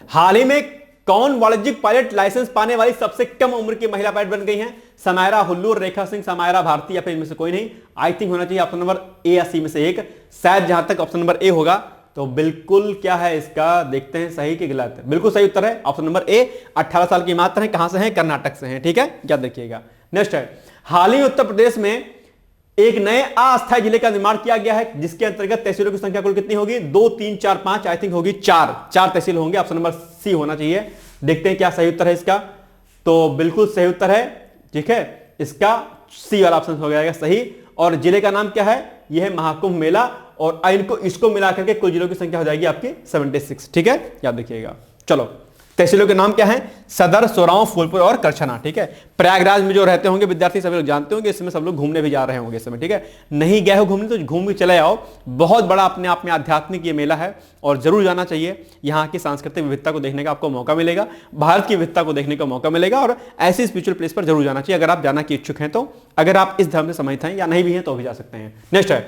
हाल ही में कौन वाणिज्यिक पायलट लाइसेंस पाने वाली सबसे कम उम्र की महिला पायलट बन गई हैं? समायरा हुल्लूर, रेखा सिंह, समायरा भारती, या फिर इनमें से कोई नहीं? आई थिंक होना चाहिए ऑप्शन नंबर ए या सी में से एक, शायद जहां तक ऑप्शन नंबर ए होगा। तो बिल्कुल क्या है इसका, देखते हैं सही कि गलत। बिल्कुल सही उत्तर है ऑप्शन नंबर ए। 18 साल की मात्र है, कहां से है? कर्नाटक से है। ठीक है, याद रखिएगा। नेक्स्ट है, हाल ही में उत्तर प्रदेश में एक नए अस्थायी जिले का निर्माण किया गया है, जिसके अंतर्गत तहसीलों की संख्या कुल कितनी होगी? 2, 3, 4, 5, आई थिंक होगी 4 तहसील होंगे। ऑप्शन नंबर सी होना चाहिए, देखते हैं क्या सही उत्तर है इसका। तो बिल्कुल सही उत्तर है। ठीक है, इसका सी वाला ऑप्शन हो जाएगा सही। और जिले का नाम क्या है? यह है महाकुंभ मेला, और इसको मिलाकर के कुल जिलों की संख्या हो जाएगी आपकी 76। ठीक है, याद रखिएगा। चलो तहसीलों के नाम क्या है? सदर, सोरांव, फूलपुर और करछना। ठीक है, प्रयागराज में जो रहते होंगे विद्यार्थी सभी लोग जानते होंगे, इस समय सब लोग घूमने भी जा रहे होंगे इस समय। ठीक है, नहीं गए हो घूमने तो घूम के चले आओ। बहुत बड़ा अपने आप में आध्यात्मिक ये मेला है और जरूर जाना चाहिए। यहाँ की सांस्कृतिक विविधता को देखने का आपको मौका मिलेगा, भारत की विविधता को देखने का मौका मिलेगा और ऐसी स्पिरिचुअल प्लेस पर जरूर जाना चाहिए अगर आप जाना की इच्छुक हैं तो। अगर आप इस धर्म से संबंधित हैं या नहीं भी हैं तो भी जा सकते हैं। नेक्स्ट है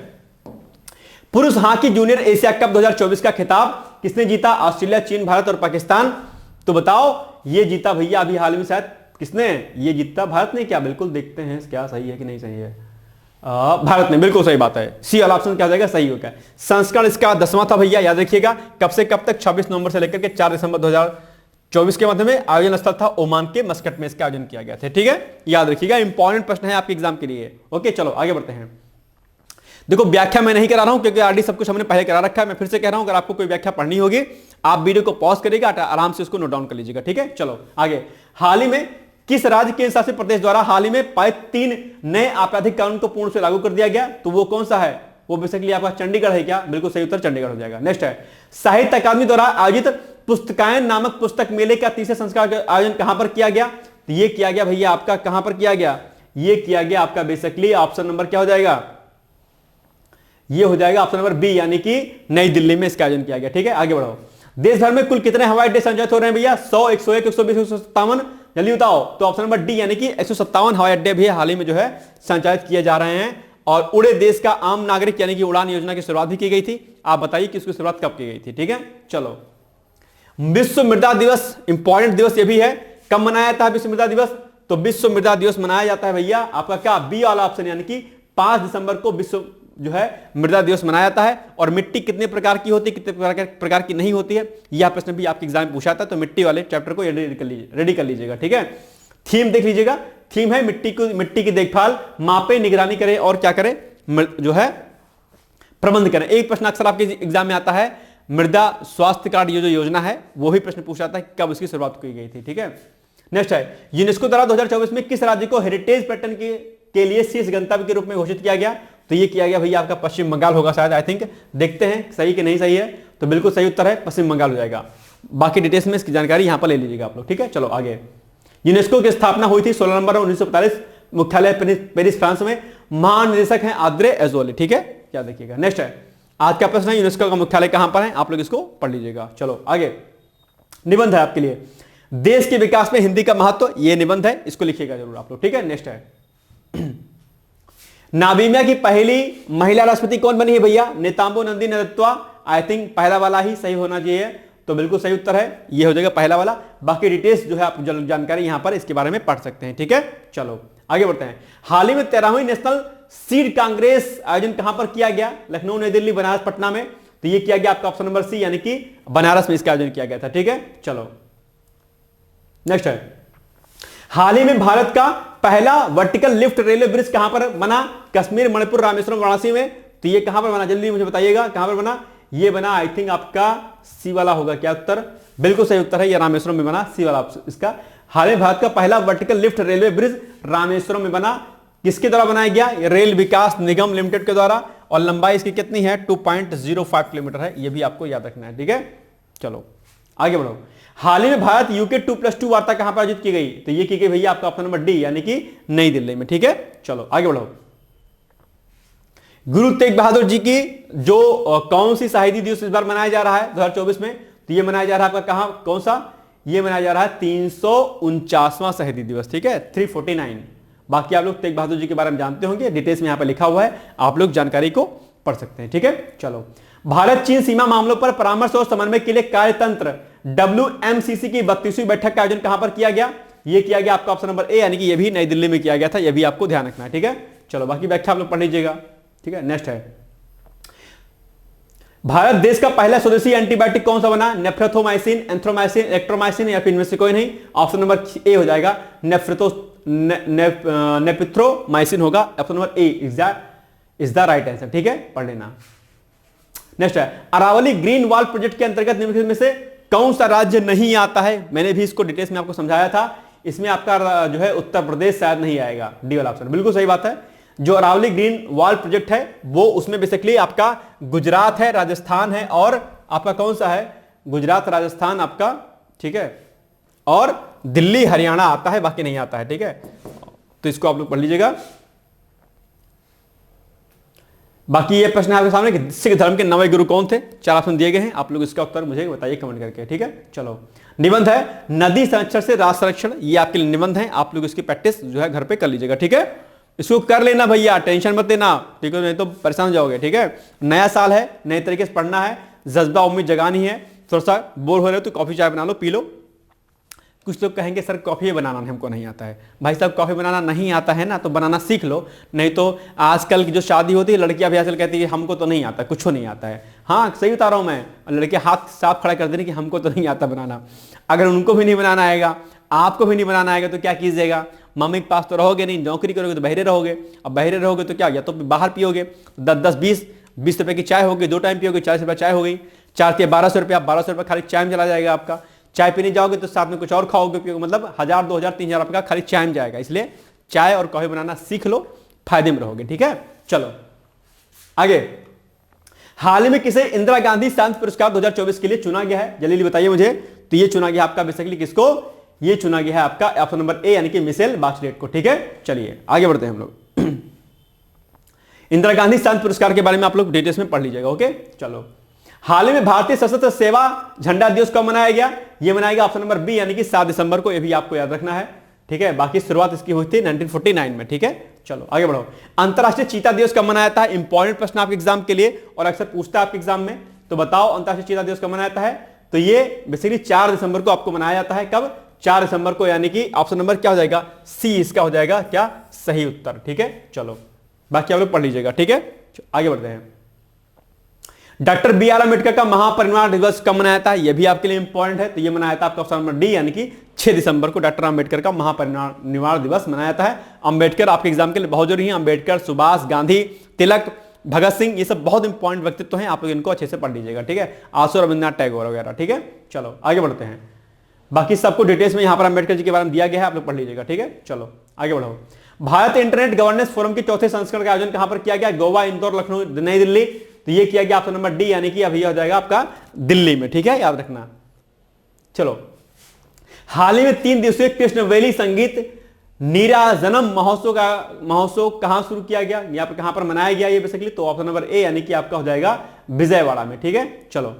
पुरुष हॉकी जूनियर एशिया कप 2024 का खिताब किसने जीता? ऑस्ट्रेलिया, चीन, भारत और पाकिस्तान। तो बताओ, ये जीता भैया अभी हाल में शायद किसने? ये जीता भारत ने क्या? बिल्कुल देखते हैं क्या सही है कि नहीं सही है। भारत ने, बिल्कुल सही बात है। सी वाला ऑप्शन क्या हो जाएगा? सही होगा। संस्करण इसका 10वां था भैया, याद रखिएगा। कब से कब तक? 26 नवंबर से लेकर के 4 दिसंबर 2024 के मध्य में। आयोजन स्थल था ओमान के मस्कट में इसका आयोजन किया गया था। ठीक है, याद रखिएगा, इंपॉर्टेंट प्रश्न है आपके एग्जाम के लिए। ओके, चलो आगे बढ़ते हैं। देखो, व्याख्या मैं नहीं करा रहा हूं क्योंकि ऑलरेडी सब कुछ हमने पहले करा रखा है। मैं फिर से कह रहा हूं, अगर आपको कोई व्याख्या पढ़नी होगी आप वीडियो को पॉज करिएगा, आराम से उसको नोट डाउन कर लीजिएगा। ठीक है, चलो आगे। हाल ही में किस राज्य केंद्र शासित प्रदेश द्वारा हाल ही में पारित 3 नए आपराधिक कानून को पूर्ण से लागू कर दिया गया? तो वो कौन सा है? वो बेसिकली आपका चंडीगढ़ है क्या? बिल्कुल सही उत्तर चंडीगढ़ हो जाएगा। नेक्स्ट है साहित्य अकादमी द्वारा आयोजित पुस्तकायन नामक पुस्तक मेले का तीसरे संस्करण का आयोजन कहां पर किया गया? तो ये किया गया भैया आपका, कहां पर किया गया? ये किया गया आपका बेसिकली ऑप्शन नंबर क्या हो जाएगा? ये हो जाएगा ऑप्शन नंबर बी, यानी कि नई दिल्ली में इसका आयोजन किया गया। ठीक है, आगे बढ़ो। देश भर में कुल कितने हवाई अड्डे संचालित हो रहे हैं भैया? 100, 101, 120, 157। जल्दी बताओ। तो ऑप्शन नंबर डी, यानी कि 157 हवाई अड्डे भी हाल ही में जो है संचालित किए जा रहे हैं। और उड़े देश का आम नागरिक यानी कि उड़ान योजना की शुरुआत भी की गई थी। आप बताइए कि इसकी शुरुआत कब की गई थी? ठीक है, चलो। विश्व मृदा दिवस, इंपॉर्टेंट दिवस ये भी है। कब मनाया जाता है विश्व मृदा दिवस? तो विश्व मृदा दिवस मनाया जाता है भैया आपका क्या? बी वाला ऑप्शन, यानी कि 5 दिसंबर को विश्व जो है मृदा दिवस मनाया जाता है। और मिट्टी कितने प्रकार की होती है, कितने प्रकार की नहीं होती है, यह प्रश्न भी आपके एग्जाम में पूछा था। तो मिट्टी वाले चैप्टर को रेडी कर लीजिएगा। ठीक है, थीम देख लीजिएगा। थीम है मिट्टी की देखभाल, मापे, निगरानी करें और क्या करें? जो है प्रबंध करें। एक प्रश्न अक्सर आपके एग्जाम में आता है, मृदा स्वास्थ्य कार्ड ये जो योजना है वो भी प्रश्न पूछा था कब इसकी शुरुआत की गई थी। ठीक है, नेक्स्ट है यूनेस्को द्वारा 2024 में किस राज्य को हेरिटेज पर्यटन के लिए शीर्ष गंतव्य के रूप में घोषित किया गया? तो ये किया गया भैया आपका पश्चिम बंगाल होगा शायद, आई थिंक। देखते हैं सही कि नहीं सही है। तो बिल्कुल सही उत्तर है, पश्चिम बंगाल हो जाएगा। बाकी डिटेल्स में इसकी जानकारी यहां पर ले लीजिएगा आप लोग। ठीक है, चलो आगे। यूनेस्को की स्थापना हुई थी 16 नवंबर 1945, मुख्यालय पेरिस फ्रांस में। महानिदेशक हैं आद्रे एजोले। ठीक है, क्या देखिएगा। नेक्स्ट है आज का प्रश्न है, यूनेस्को का मुख्यालय कहां पर है? आप लोग इसको पढ़ लीजिएगा। चलो आगे, निबंध है आपके लिए, देश के विकास में हिंदी का महत्व। ये निबंध है, इसको लिखिएगा जरूर आप लोग। ठीक है, नेक्स्ट है नामीबिया की पहली महिला राष्ट्रपति कौन बनी है भैया? नेताम्बो नंदी नरत्वा। आई थिंक पहला वाला ही सही होना चाहिए, तो बिल्कुल सही उत्तर है, ये हो जाएगा पहला वाला। बाकी डिटेल्स जो है आप जानकारी यहां पर इसके बारे में पढ़ सकते हैं। ठीक है, चलो आगे बढ़ते हैं। हाल ही में 13वीं नेशनल सीड कांग्रेस आयोजन कहां पर किया गया? लखनऊ, नई दिल्ली, बनारस, पटना में। तो ये किया गया आपका ऑप्शन नंबर सी, यानी कि बनारस में इसका आयोजन किया गया था। ठीक है, चलो नेक्स्ट है हाल ही में भारत का पहला वर्टिकल लिफ्ट रेलवे ब्रिज कहां पर बना? कश्मीर, मणिपुर, रामेश्वरम, वाराणसी में। तो ये कहां पर बना? जल्दी मुझे बताइएगा कहां पर बना? ये बना आई थिंक आपका सी वाला होगा क्या उत्तर? बिल्कुल सही उत्तर है, ये रामेश्वरम में बना, सी वाला इसका। हाल ही भारत का पहला vertical lift railway bridge Rameswaram में बना। किसके द्वारा बनाया गया? रेल विकास निगम लिमिटेड के द्वारा। और लंबाई इसकी कितनी है? 2.05 किलोमीटर है। यह भी आपको याद रखना है। ठीक है, चलो आगे बढ़ो। हाल ही में भारत यूके 2+2 वार्ता कहां पर आयोजित की गई? तो ये की गई भैया आपका ऑप्शन नंबर डी, यानी कि नई दिल्ली में। ठीक है, चलो आगे बढ़ो। गुरु तेग बहादुर जी की जो कौन सी शहीदी दिवस इस बार मनाया जा रहा है 2024 में? तो ये मनाया जा रहा है आपका कहां, कौन सा? ये मनाया जा रहा है 349वां शहीदी दिवस। ठीक है, 349। बाकी आप लोग तेग बहादुर जी के बारे में जानते होंगे, डिटेल्स में यहां पर लिखा हुआ है, आप लोग जानकारी को पढ़ सकते हैं। ठीक है, चलो। भारत चीन सीमा मामलों पर परामर्श और समन्वय के लिए कार्यतंत्र WMCC की 32वीं बैठक का आयोजन कहां पर किया गया? यह किया गया आपका ऑप्शन नंबर ए, यानी कि यह भी नई दिल्ली में किया गया था। यह भी आपको ध्यान रखना है। ठीक है, चलो बाकी व्याख्या आप लोग पढ़ लीजिएगा। ठीक है, नेक्स्ट है भारत देश का पहला स्वदेशी एंटीबायोटिक कौन सा बना? नेफ्रेथोमाइसिन, एंथ्रोमाइसिन, इलेक्ट्रोमाइसिन या फिर इनमें से कोई नहीं? ऑप्शन नंबर ए हो जाएगा, नेपिथ्रोमाइसिन होगा। Option number A is the right answer. ठीक है, पढ़ लेना। नेक्स्ट है अरावली ग्रीन वॉल प्रोजेक्ट के अंतर्गत निम्नलिखित में से कौन सा राज्य नहीं आता है? मैंने भी इसको डिटेल्स में आपको समझाया था। इसमें आपका जो है उत्तर प्रदेश शायद नहीं आएगा, डी वाला ऑप्शन। बिल्कुल सही बात है। जो अरावली ग्रीन वॉल प्रोजेक्ट है वो उसमें बेसिकली आपका गुजरात है, राजस्थान है और आपका कौन सा है? गुजरात, राजस्थान आपका। ठीक है, और दिल्ली हरियाणा आता है, बाकी नहीं आता है, ठीक है। तो इसको आप लोग पढ़ लीजिएगा। बाकी ये प्रश्न आपके सामने कि सिख धर्म के 9वें गुरु कौन थे, 4 ऑप्शन दिए गए हैं, आप लोग इसका उत्तर मुझे बताइए कमेंट करके, ठीक है। चलो, निबंध है नदी संरक्षण से राष्ट्र संरक्षण, ये आपके लिए निबंध है, आप लोग इसकी प्रैक्टिस जो है घर पे कर लीजिएगा, ठीक है। इसको कर लेना भैया, टेंशन मत लेना, ठीक है, नहीं तो परेशान हो जाओगे, ठीक है। नया साल है, नए तरीके से पढ़ना है, जज्बा उम्मीद जगानी है। थोड़ा सा बोर हो रहे हो तो कॉफी चाय बना लो, पी लो। कुछ लोग कहेंगे सर कॉफी बनाना हमको नहीं आता है। भाई साहब कॉफी बनाना नहीं आता है ना, तो बनाना सीख लो, नहीं तो आजकल की जो शादी होती है लड़कियां भी आजकल कहती है हमको तो नहीं आता, कुछ नहीं आता है। हाँ सही बता रहा हूं मैं, लड़के हाथ साफ खड़ा कर देने कि हमको तो नहीं आता बनाना। अगर उनको भी नहीं बनाना आएगा, आपको भी नहीं बनाना आएगा, तो क्या कीजिएगा, मम्मी के पास तो रहोगे नहीं, नौकरी करोगे तो बहरे रहोगे। अब बहरे रहोगे तो क्या, या तो बाहर पियोगे, 10-10, 20 रुपए की चाय होगी, 2 टाइम पियोगे, 40 रुपये चाय हो गई, 4 के 1200 रुपया, 1200 रुपये खाली चाय में चला जाएगा आपका। चाय पीने जाओगे तो साथ में कुछ और खाओगे पियोगे, मतलब 1000, 2000, 3000 रुपये का खाली चाय में जाएगा। इसलिए चाय और कॉफी बनाना सीख लो, फायदे में रहोगे, ठीक है। चलो आगे, हाल ही में किसे इंदिरा गांधी शांति पुरस्कार 2024 के लिए चुना गया है, जल्दी बताइए मुझे। तो ये चुना गया आपका बेसिकली किसको, ये चुना गया है आपका ऑप्शन नंबर ए यानी कि मिशेल बाचलेट को, ठीक है। चलिए आगे बढ़ते हैं हम लोग। इंदिरा गांधी शांति पुरस्कार के बारे में आप लोग डिटेल्स में पढ़ लीजिएगा, ओके। चलो, हाल ही में भारतीय सशस्त्र सेवा झंडा दिवस कब मनाया गया, ये मनाएगा ऑप्शन नंबर बी यानी कि 7 दिसंबर को, ये भी आपको याद रखना है, ठीक है। बाकी शुरुआत इसकी हुई थी 1949 में, ठीक है। चलो आगे बढ़ो। अंतरराष्ट्रीय चीता दिवस कब मनाया जाता है, इंपॉर्टेंट प्रश्न आपके एग्जाम के लिए और अक्सर पूछता है आपके एग्जाम में, तो बताओ अंतरराष्ट्रीय चीता दिवस कब मनाया जाता है। तो ये बेसिकली 4 दिसंबर को आपको मनाया जाता है। कब, 4 दिसंबर को, यानी कि ऑप्शन नंबर क्या हो जाएगा, सी इसका हो जाएगा क्या, सही उत्तर, ठीक है। चलो बाकी आप लोग पढ़ लीजिएगा, ठीक है। आगे बढ़ते हैं। डॉक्टर बी आर अम्बेडकर का महापरिनिर्वाण दिवस कब मनाया था, यह भी आपके लिए इंपॉर्टेंट है। तो यह मनाया था आपका ऑप्शन नंबर डी यानी कि 6 दिसंबर को डॉक्टर अम्बेडकर का महापरिनिर्वाण दिवस मनाया जाता है। अम्बेडकर आपके एग्जाम के लिए बहुत जरूरी है। अम्बेडकर, सुभाष, गांधी, तिलक, भगत सिंह, ये सब बहुत इंपॉर्टेंट व्यक्तित्व हैं, आप लोग इनको अच्छे से पढ़ लीजिएगा, ठीक है। आंसू रविंद्रनाथ टैगोर वगैरह, ठीक है। चलो आगे बढ़ते हैं। बाकी सबको डिटेल्स में यहां पर अम्बेडकर जी के बारे में दिया गया है, आप लोग पढ़ लीजिएगा, ठीक है। चलो आगे बढ़ो। भारत इंटरनेट गवर्नेंस फोरम के 4थे संस्करण का आयोजन कहां पर किया गया, गोवा, इंदौर, लखनऊ, नई दिल्ली। तो ये किया गया ऑप्शन नंबर डी यानी कि अभी हो जाएगा आपका दिल्ली में, ठीक है, याद रखना। चलो, हाल ही में 3 दिवसीय कृष्णवेली संगीत नीराजनम महोत्सव कहां शुरू किया गया, यहां पर कहां पर मनाया गया ये बेसिकली, तो ऑप्शन नंबर ए यानी कि आपका हो जाएगा विजयवाड़ा में, ठीक है। चलो,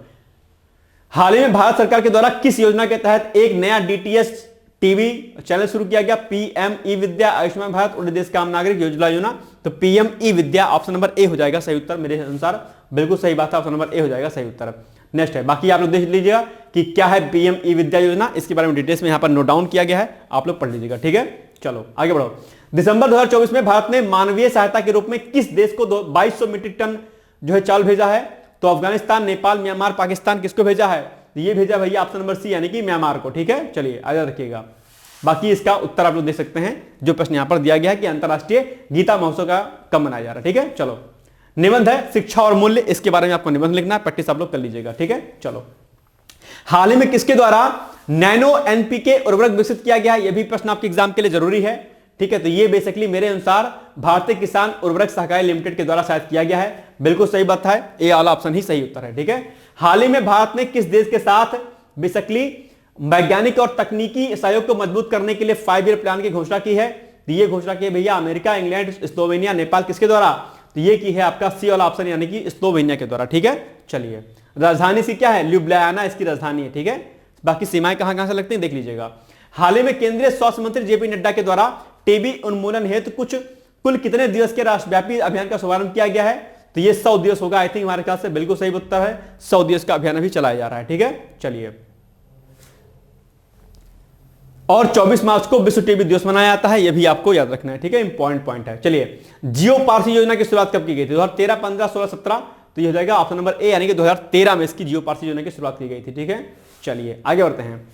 हाल ही में भारत सरकार के द्वारा किस योजना के तहत एक नया डीटीएच टीवी चैनल शुरू किया गया, पीएम ई विद्या, आयुष्मान भारत, उड़े देश का आम नागरिक योजना। तो पीएम ई विद्या ऑप्शन नंबर ए हो जाएगा सही उत्तर, मेरे अनुसार बिल्कुल सही बात है, ऑप्शन नंबर ए हो जाएगा सही उत्तर। नेक्स्ट है, बाकी आप लोग देख लीजिएगा कि क्या है पीएम ई विद्या योजना, इसके बारे में डिटेल्स में यहां पर नोट डाउन किया गया है, आप लोग पढ़ लीजिएगा, ठीक है। चलो आगे बढ़ो। दिसंबर 2024 में भारत ने मानवीय सहायता के रूप में किस देश को 2200 मीट्रिक टन जो है चावल भेजा है, तो अफगानिस्तान, नेपाल, म्यांमार, पाकिस्तान, किसको भेजा है, ये भेजा भैया ऑप्शन नंबर सी यानी कि म्यांमार को, ठीक है। चलिए आगे रखिएगा, बाकी इसका उत्तर आप लोग देख सकते हैं जो प्रश्न यहां पर दिया गया है कि अंतरराष्ट्रीय गीता महोत्सव का कब मनाया जा रहा है, ठीक है। चलो, निबंध है शिक्षा और मूल्य, इसके बारे में आपको निबंध लिखना है, प्रैक्टिस आप लोग कर लीजिएगा, ठीक है। चलो, हाल ही में किसके द्वारा नैनो एनपीके उर्वरक विकसित किया गया है, यह भी प्रश्न आपके एग्जाम के लिए जरूरी है, ठीक है। तो ये बेसिकली मेरे अनुसार भारतीय किसान उर्वरक सहकारी लिमिटेड के द्वारा शायद किया गया है, बिल्कुल सही बात है, ए वाला ऑप्शन ही सही उत्तर है, ठीक है। हाल ही में भारत ने किस देश के साथ बेसिकली वैज्ञानिक और तकनीकी सहयोग को मजबूत करने के लिए 5 ईयर प्लान की घोषणा की है, तो ये घोषणा की भैया अमेरिका, इंग्लैंड, स्लोवेनिया, नेपाल, किसके द्वारा, तो ये की है आपका सी वाला ऑप्शन यानी कि स्लोवेनिया के द्वारा, ठीक है। चलिए, राजधानी सी क्या है, ल्यूब्लियाना इसकी राजधानी है, ठीक है। बाकी सीमाएं कहां कहां से लगती हैं देख लीजिएगा। हाल ही में केंद्रीय स्वास्थ्य मंत्री जेपी नड्डा के द्वारा टीबी उन्मूलन हेतु कुल कितने दिवस के राष्ट्रव्यापी अभियान का शुभारंभ किया गया है, तो ये 100 दिवस होगा, आई थिंक हमारे ख्याल से बिल्कुल सही उत्तर है, 100 दिवस का अभियान अभी चलाया जा रहा है, ठीक है। चलिए, और 24 मार्च को विश्व टीबी दिवस मनाया जाता है, यह भी आपको याद रखना है, ठीक है, इंपॉर्टेंट पॉइंट है। चलिए, जियो पारसी योजना की शुरुआत कब की गई थी, 2013, 15, 16, 17, तो ये हो जाएगा ऑप्शन नंबर ए यानी कि 2013 में इसकी जियो पारसी योजना की शुरुआत की गई थी, ठीक है। चलिए आगे बढ़ते हैं।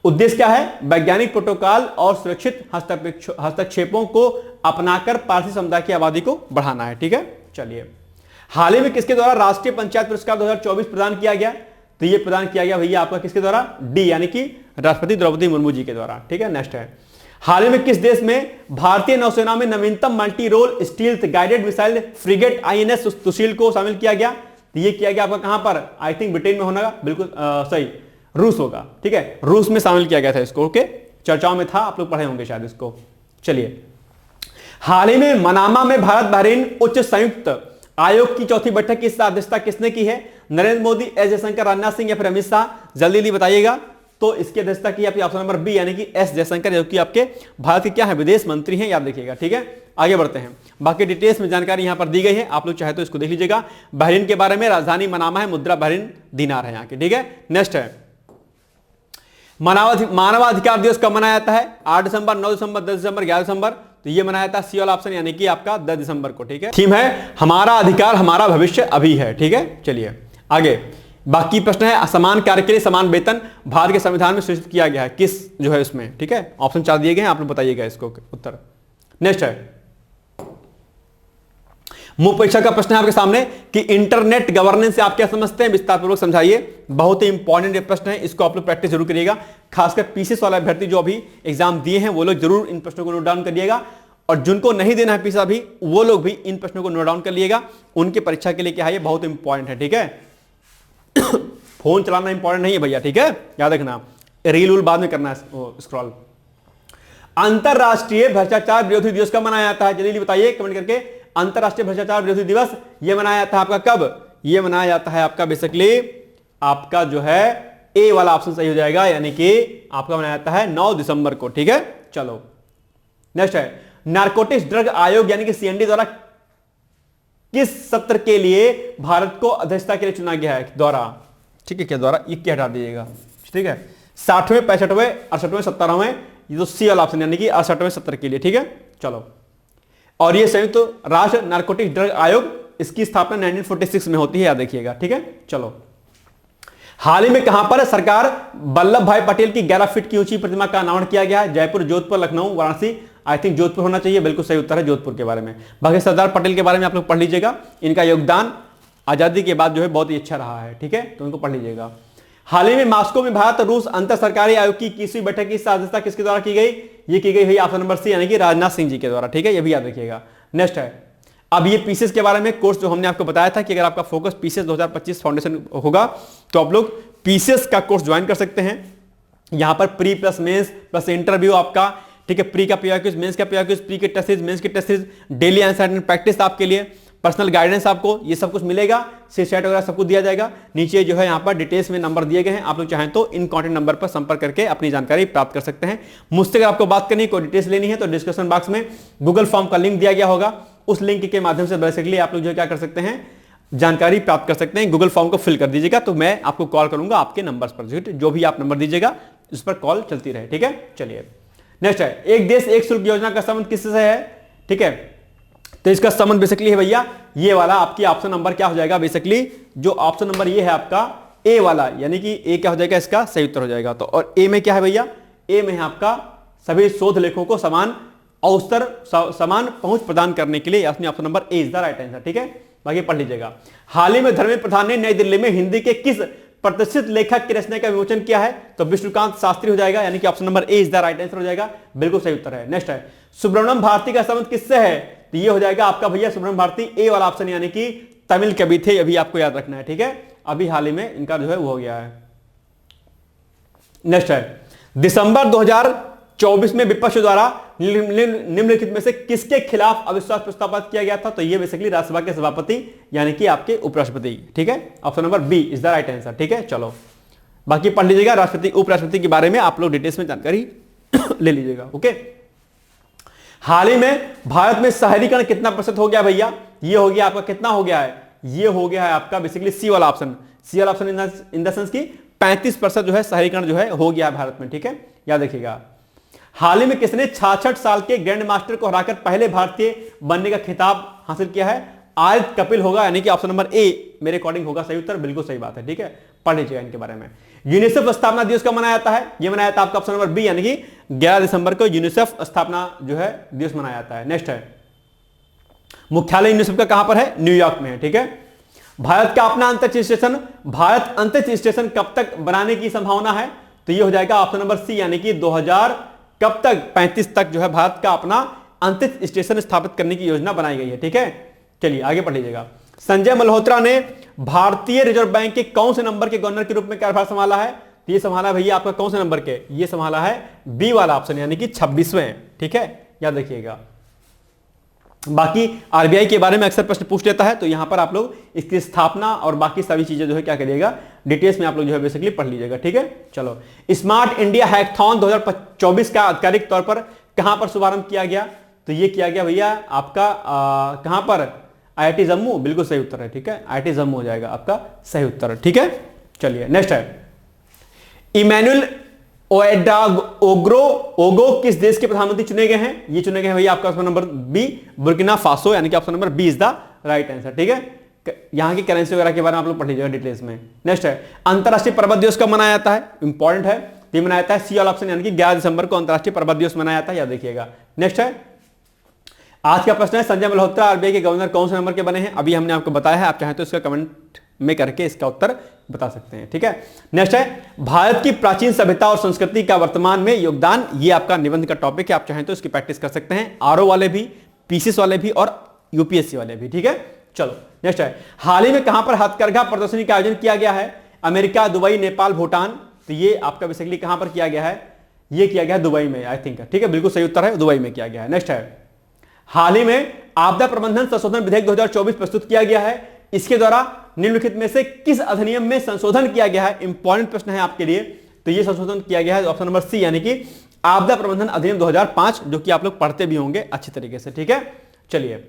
उद्देश्य क्या है, वैज्ञानिक प्रोटोकॉल और सुरक्षित हस्तक्षेपों को अपनाकर पारसी समुदाय की आबादी को बढ़ाना है, ठीक है। चलिए, हाल ही में किसके द्वारा राष्ट्रीय पंचायत पुरस्कार 2024 प्रदान किया गया, तो ये प्रदान किया गया भैया आपका किसके द्वारा, डी यानी कि राष्ट्रपति द्रौपदी मुर्मू जी के द्वारा, ठीक है। नेक्स्ट है, हाल ही में किस देश में भारतीय नौसेना में नवीनतम multi role stealth guided missile frigate INS Sushil को शामिल किया गया, तो ये किया गया आपका कहां पर, आई थिंक ब्रिटेन में होना, बिल्कुल सही, रूस होगा, ठीक है, रूस में शामिल किया गया था इसको। ओके, चर्चाओं में था, आप लोग पढ़े होंगे शायद इसको। चलिए, हाल ही में मनामा में भारत बहरीन उच्च संयुक्त आयोग की चौथी बैठक की अध्यक्षता किसने की है? नरेंद्र मोदी, एस जयशंकर, राजनाथ सिंह या फिर अमित शाह? जल्दी जल्दी बताइएगा। तो इसकी अध्यक्षता की आपकी ऑप्शन नंबर बी, यानी कि एस जयशंकर, जो कि आपके भारत के क्या है, विदेश मंत्री हैं, याद रखिएगा, ठीक है। आगे बढ़ते हैं, बाकी डिटेल्स में जानकारी यहां पर दी गई है, आप लोग चाहे तो इसको देख लीजिएगा। बहरीन के बारे में, राजधानी मनामा है, मुद्रा बहरीन दिनार है यहाँ की, ठीक है। नेक्स्ट है, मानवाधिकार दिवस कब मनाया जाता है? 8 दिसंबर, 9 दिसंबर, 10 दिसंबर, 11 दिसंबर? तो ये मनाया जाता है सी वाला ऑप्शन, यानी कि आपका 10 दिसंबर को, ठीक है। थीम है हमारा अधिकार हमारा भविष्य अभी है, ठीक है। चलिए आगे, बाकी प्रश्न है, समान कार्य के लिए समान वेतन भारत के संविधान में सुनिश्चित किया गया है, किस जो है उसमें, ठीक है। ऑप्शन 4 दिए गए हैं, आप लोग बताइएगा इसको उत्तर। नेक्स्ट है, मुख्य परीक्षा का प्रश्न है आपके सामने कि इंटरनेट गवर्नेंस से आप क्या समझते हैं, विस्तार पूर्वक समझाइए। बहुत ही इंपॉर्टेंट प्रश्न है, इसको आप लोग प्रैक्टिस जरूर करिएगा। खासकर पीसीएस वाला अभ्यर्थी जो अभी एग्जाम दिए हैं वो लोग जरूर इन प्रश्नों को नोट डाउन करिएगा, और जिनको नहीं देना है पीसीएस अभी, वो लोग भी इन प्रश्नों को नोट डाउन कर लिएगा। उनकी परीक्षा के लिए क्या है, ये बहुत इंपॉर्टेंट है, ठीक है। फोन चलाना इंपॉर्टेंट नहीं है भैया, ठीक है, याद रखना। रील उल बाद में करना है स्क्रॉल। अंतरराष्ट्रीय भ्रष्टाचार विरोधी दिवस कब मनाया जाता है? जल्दी बताइए कमेंट करके। अंतरराष्ट्रीय भ्रष्टाचार विरोधी दिवस ये मनाया जाता है आपका कब? ये मनाया जाता है आपका बेसिकली आपका जो है ए वाला ऑप्शन सही हो जाएगा, यानी कि आपका मनाया जाता है 9 दिसंबर को, ठीक है। चलो नेक्स्ट है, नारकोटिक्स ड्रग आयोग यानी कि सीएनडी द्वारा किस सत्र के लिए भारत को अध्यक्षता के लिए चुना गया है? द्वारा, ठीक है, क्या द्वारा, ये क्या हटा दीजिएगा, ठीक है। 60वें, 65वें, 68वें, 70वें, ये तो सी वाला ऑप्शन यानी कि 68वें सत्र के लिए, ठीक है। चलो, और ये संयुक्त राष्ट्र नारकोटिक ड्रग आयोग, इसकी स्थापना 1946 में होती है, याद रखिएगा, ठीक है। चलो, हाल ही में कहां पर सरकार वल्लभ भाई पटेल की 11 फीट की ऊंची प्रतिमा का अनावरण किया गया है? जयपुर, जोधपुर, लखनऊ, वाराणसी? आई थिंक जोधपुर होना चाहिए, बिल्कुल सही उत्तर है जोधपुर के बारे में। बाकी सरदार पटेल के बारे में आप लोग पढ़ लीजिएगा, इनका योगदान आजादी के बाद जो है बहुत ही अच्छा रहा है, ठीक है, तो उनको पढ़ लीजिएगा। हाल ही में मॉस्को में भारत रूस अंतर सरकारी आयोग की 21वीं बैठक की अध्यक्षता किसके द्वारा की गई? ये की गई है ऑप्शन नंबर सी, यानी कि राजनाथ सिंह जी के द्वारा, ठीक है, ये भी याद रखिएगा। नेक्स्ट है, अब ये पीसीएस के बारे में कोर्स जो हमने आपको बताया था कि अगर आपका फोकस पीसीएस 2025 फाउंडेशन होगा तो आप लोग पीसीएस का कोर्स ज्वाइन कर सकते हैं। यहां पर pre plus mains plus interview आपका, ठीक है, प्री का पीआईक्यूज, मेंस का पीआईक्यूज, प्री के टेस्ट, मेंस के test, daily answer and practice आपके लिए, पर्सनल गाइडेंस आपको, ये सब कुछ मिलेगा, सेट वगैरह सब कुछ दिया जाएगा। नीचे जो है यहाँ पर डिटेल्स में नंबर दिए गए हैं, आप लोग चाहें तो इन कॉन्टेक्ट नंबर पर संपर्क करके अपनी जानकारी प्राप्त कर सकते हैं। मुझसे अगर आपको बात करनी है, कोई डिटेल्स लेनी है तो डिस्क्रिप्शन बॉक्स में गूगल फॉर्म का लिंक दिया गया होगा, उस लिंक के माध्यम से बेसिकली आप लोग जो क्या कर सकते हैं, जानकारी प्राप्त कर सकते हैं। गूगल फॉर्म को फिल कर दीजिएगा तो मैं आपको कॉल करूंगा आपके नंबर पर, जो भी आप नंबर दीजिएगा उस पर कॉल चलती रहे, ठीक है। चलिए नेक्स्ट है, एक देश एक शुल्क योजना का संबंध किससे है? ठीक है, तो इसका संबंध बेसिकली है भैया ये वाला, आपकी ऑप्शन नंबर क्या हो जाएगा, बेसिकली जो ऑप्शन नंबर ये है आपका ए वाला, यानी कि ए क्या हो जाएगा, इसका सही उत्तर हो जाएगा। तो और ए में क्या है भैया, ए में है आपका सभी शोध लेखों को समान अवसर, समान पहुंच प्रदान करने के लिए अपनी option number A is the right answer, ठीक है। बाकी पढ़ लीजिएगा। हाल ही में धर्मेंद्र प्रधान ने नई दिल्ली में हिंदी के किस प्रतिष्ठित लेखक की रचना का विमोचन किया है? तो विष्णुकांत शास्त्री हो जाएगा, यानी कि option number A is the right answer हो जाएगा, बिल्कुल सही उत्तर है। नेक्स्ट है, सुब्रमण्यम भारती का संबंध किससे है? तो ये हो जाएगा आपका भैया सुब्रमण्यम भारती, ए वाला ऑप्शन, यानी कि तमिल कवि थे, अभी आपको याद रखना है, ठीक है। अभी हाल ही में इनका जो है वो हो गया है। नेक्स्ट है, दिसंबर 2024 में विपक्ष द्वारा निम्नलिखित में से किसके खिलाफ अविश्वास प्रस्ताव पास किया गया था? तो ये बेसिकली राज्यसभा के सभापति यानी कि आपके उपराष्ट्रपति, ठीक है। Option number B is the right answer, ठीक है। चलो बाकी पढ़ लीजिएगा, राष्ट्रपति उपराष्ट्रपति के बारे में आप लोग डिटेल्स में जानकारी ले लीजिएगा, ओके। हाल ही में भारत में शहरीकरण कितना प्रतिशत हो गया भैया? ये हो गया आपका, कितना हो गया है? ये हो गया है आपका बेसिकली सी वाला ऑप्शन, सी वाला ऑप्शन इन द सेंस की 35% जो है शहरीकरण जो है हो गया है भारत में, ठीक है, याद रखिएगा। हाल ही में किसने 66 साल के ग्रैंड मास्टर को हराकर पहले भारतीय बनने का खिताब हासिल किया है? आदित्य कपिल होगा, यानी कि ऑप्शन नंबर ए मेरे अकॉर्डिंग होगा सही उत्तर, बिल्कुल सही बात है, ठीक है। पढ़ लीजिएगा इनके बारे में। यूनिसेफ स्थापना दिवस कब मनाया जाता है? यह मनाया जाता है आपका ऑप्शन नंबर बी, यानी कि 11 दिसंबर को यूनिसेफ स्थापना जो है दिवस मनाया जाता है। नेक्स्ट है, मुख्यालय यूनिसेफ का कहां पर है? न्यूयॉर्क में है, ठीक है। भारत का अपना अंतरिक्ष स्टेशन, भारत अंतरिक्ष स्टेशन कब तक बनाने की संभावना है? तो यह हो जाएगा ऑप्शन नंबर सी, यानी कि 2035 तक जो है भारत का अपना अंतरिक्ष स्टेशन स्थापित करने की योजना बनाई गई है, ठीक है। चलिए आगे पढ़ लीजिएगा। संजय मल्होत्रा ने भारतीय रिजर्व बैंक के कौन से नंबर के गवर्नर के रूप में कार्यभार संभाला है? तो ये संभाला भैया आपका कौन से नंबर के, ये संभाला है बी वाला ऑप्शन यानी कि 26वें। ठीक है, याद रखिएगा। बाकी आरबीआई के बारे में अक्सर प्रश्न पूछ लेता है, तो यहां पर आप लोग इसकी स्थापना और बाकी सभी चीजें जो है क्या करिएगा, डिटेल्स में आप लोग जो है बेसिकली पढ़ लीजिएगा। ठीक है, चलो स्मार्ट इंडिया हैकथॉन 2024 का आधिकारिक तौर पर कहां पर शुभारंभ किया गया, तो ये किया गया भैया आपका कहां पर, आईआईटी जम्मू, बिल्कुल सही उत्तर है। ठीक है, आईआईटी जम्मू हो जाएगा आपका सही उत्तर। ठीक है, चलिए नेक्स्ट है, इमैनुअल ओगो किस देश के प्रधानमंत्री चुने गए हैं, ये चुने गए हैं भैया आपका option number B, Burkina Faso, यानी कि option number B is the right answer. ठीक है, यहां की करेंसी वगैरह के बारे में आप लोग पढ़ लीजिएगा डिटेल्स में। नेक्स्ट है, अंतरराष्ट्रीय पर्वत दिवस कब मनाया जाता है, इंपॉर्टेंट है, ये मनाया जाता है सी वाला ऑप्शन यानी कि 11 दिसंबर को अंतरराष्ट्रीय पर्वत दिवस मनाया जाता है, याद रखिएगा। नेक्स्ट है, आज का प्रश्न है, संजय मल्होत्रा आरबीआई के गवर्नर कौन से नंबर के बने हैं, अभी हमने आपको बताया है, आप चाहें तो इसका कमेंट में करके इसका उत्तर बता सकते हैं। ठीक है, नेक्स्ट है, भारत की प्राचीन सभ्यता और संस्कृति का वर्तमान में योगदान, ये आपका निबंध का टॉपिक है, आप चाहें तो इसकी प्रैक्टिस कर सकते हैं, आरओ वाले भी, पीसीएस वाले भी और यूपीएससी वाले भी। ठीक है, चलो नेक्स्ट है, हाल ही में कहां पर हथकरघा प्रदर्शनी का आयोजन किया गया है, अमेरिका, दुबई, नेपाल, भूटान, तो ये आपका बेसिकली कहां पर किया गया है, ये किया गया है दुबई में आई थिंक। ठीक है, बिल्कुल सही उत्तर है, दुबई में किया गया है। नेक्स्ट है, हाल ही में आपदा प्रबंधन संशोधन विधेयक 2024 प्रस्तुत किया गया है, इसके द्वारा निम्नलिखित में से किस अधिनियम में संशोधन किया गया है, इंपॉर्टेंट प्रश्न है आपके लिए, तो ये संशोधन किया गया है ऑप्शन नंबर सी यानी कि आपदा प्रबंधन अधिनियम 2005, जो कि आप लोग पढ़ते भी होंगे अच्छी तरीके से। ठीक है, चलिए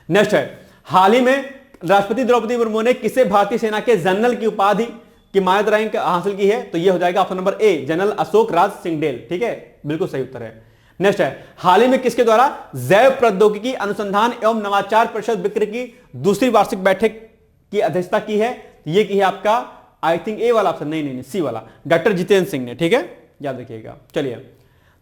नेक्स्ट है, हाल ही में राष्ट्रपति द्रौपदी मुर्मू ने किसे भारतीय सेना के जनरल की उपाधि की मानद रैंक हासिल की है, तो ये हो जाएगा option number A, general Ashok Raj Sigdel. ठीक है, बिल्कुल सही उत्तर है। नेक्स्ट है, हाल ही में किसके द्वारा जैव प्रौद्योगिकी अनुसंधान एवं नवाचार परिषद विक्र की दूसरी वार्षिक बैठक की अध्यक्षता की है, ये की है आपका आई थिंक ए वाला ऑप्शन, नहीं सी वाला, डॉक्टर जितेंद्र सिंह ने। ठीक है, याद रखिएगा। चलिए,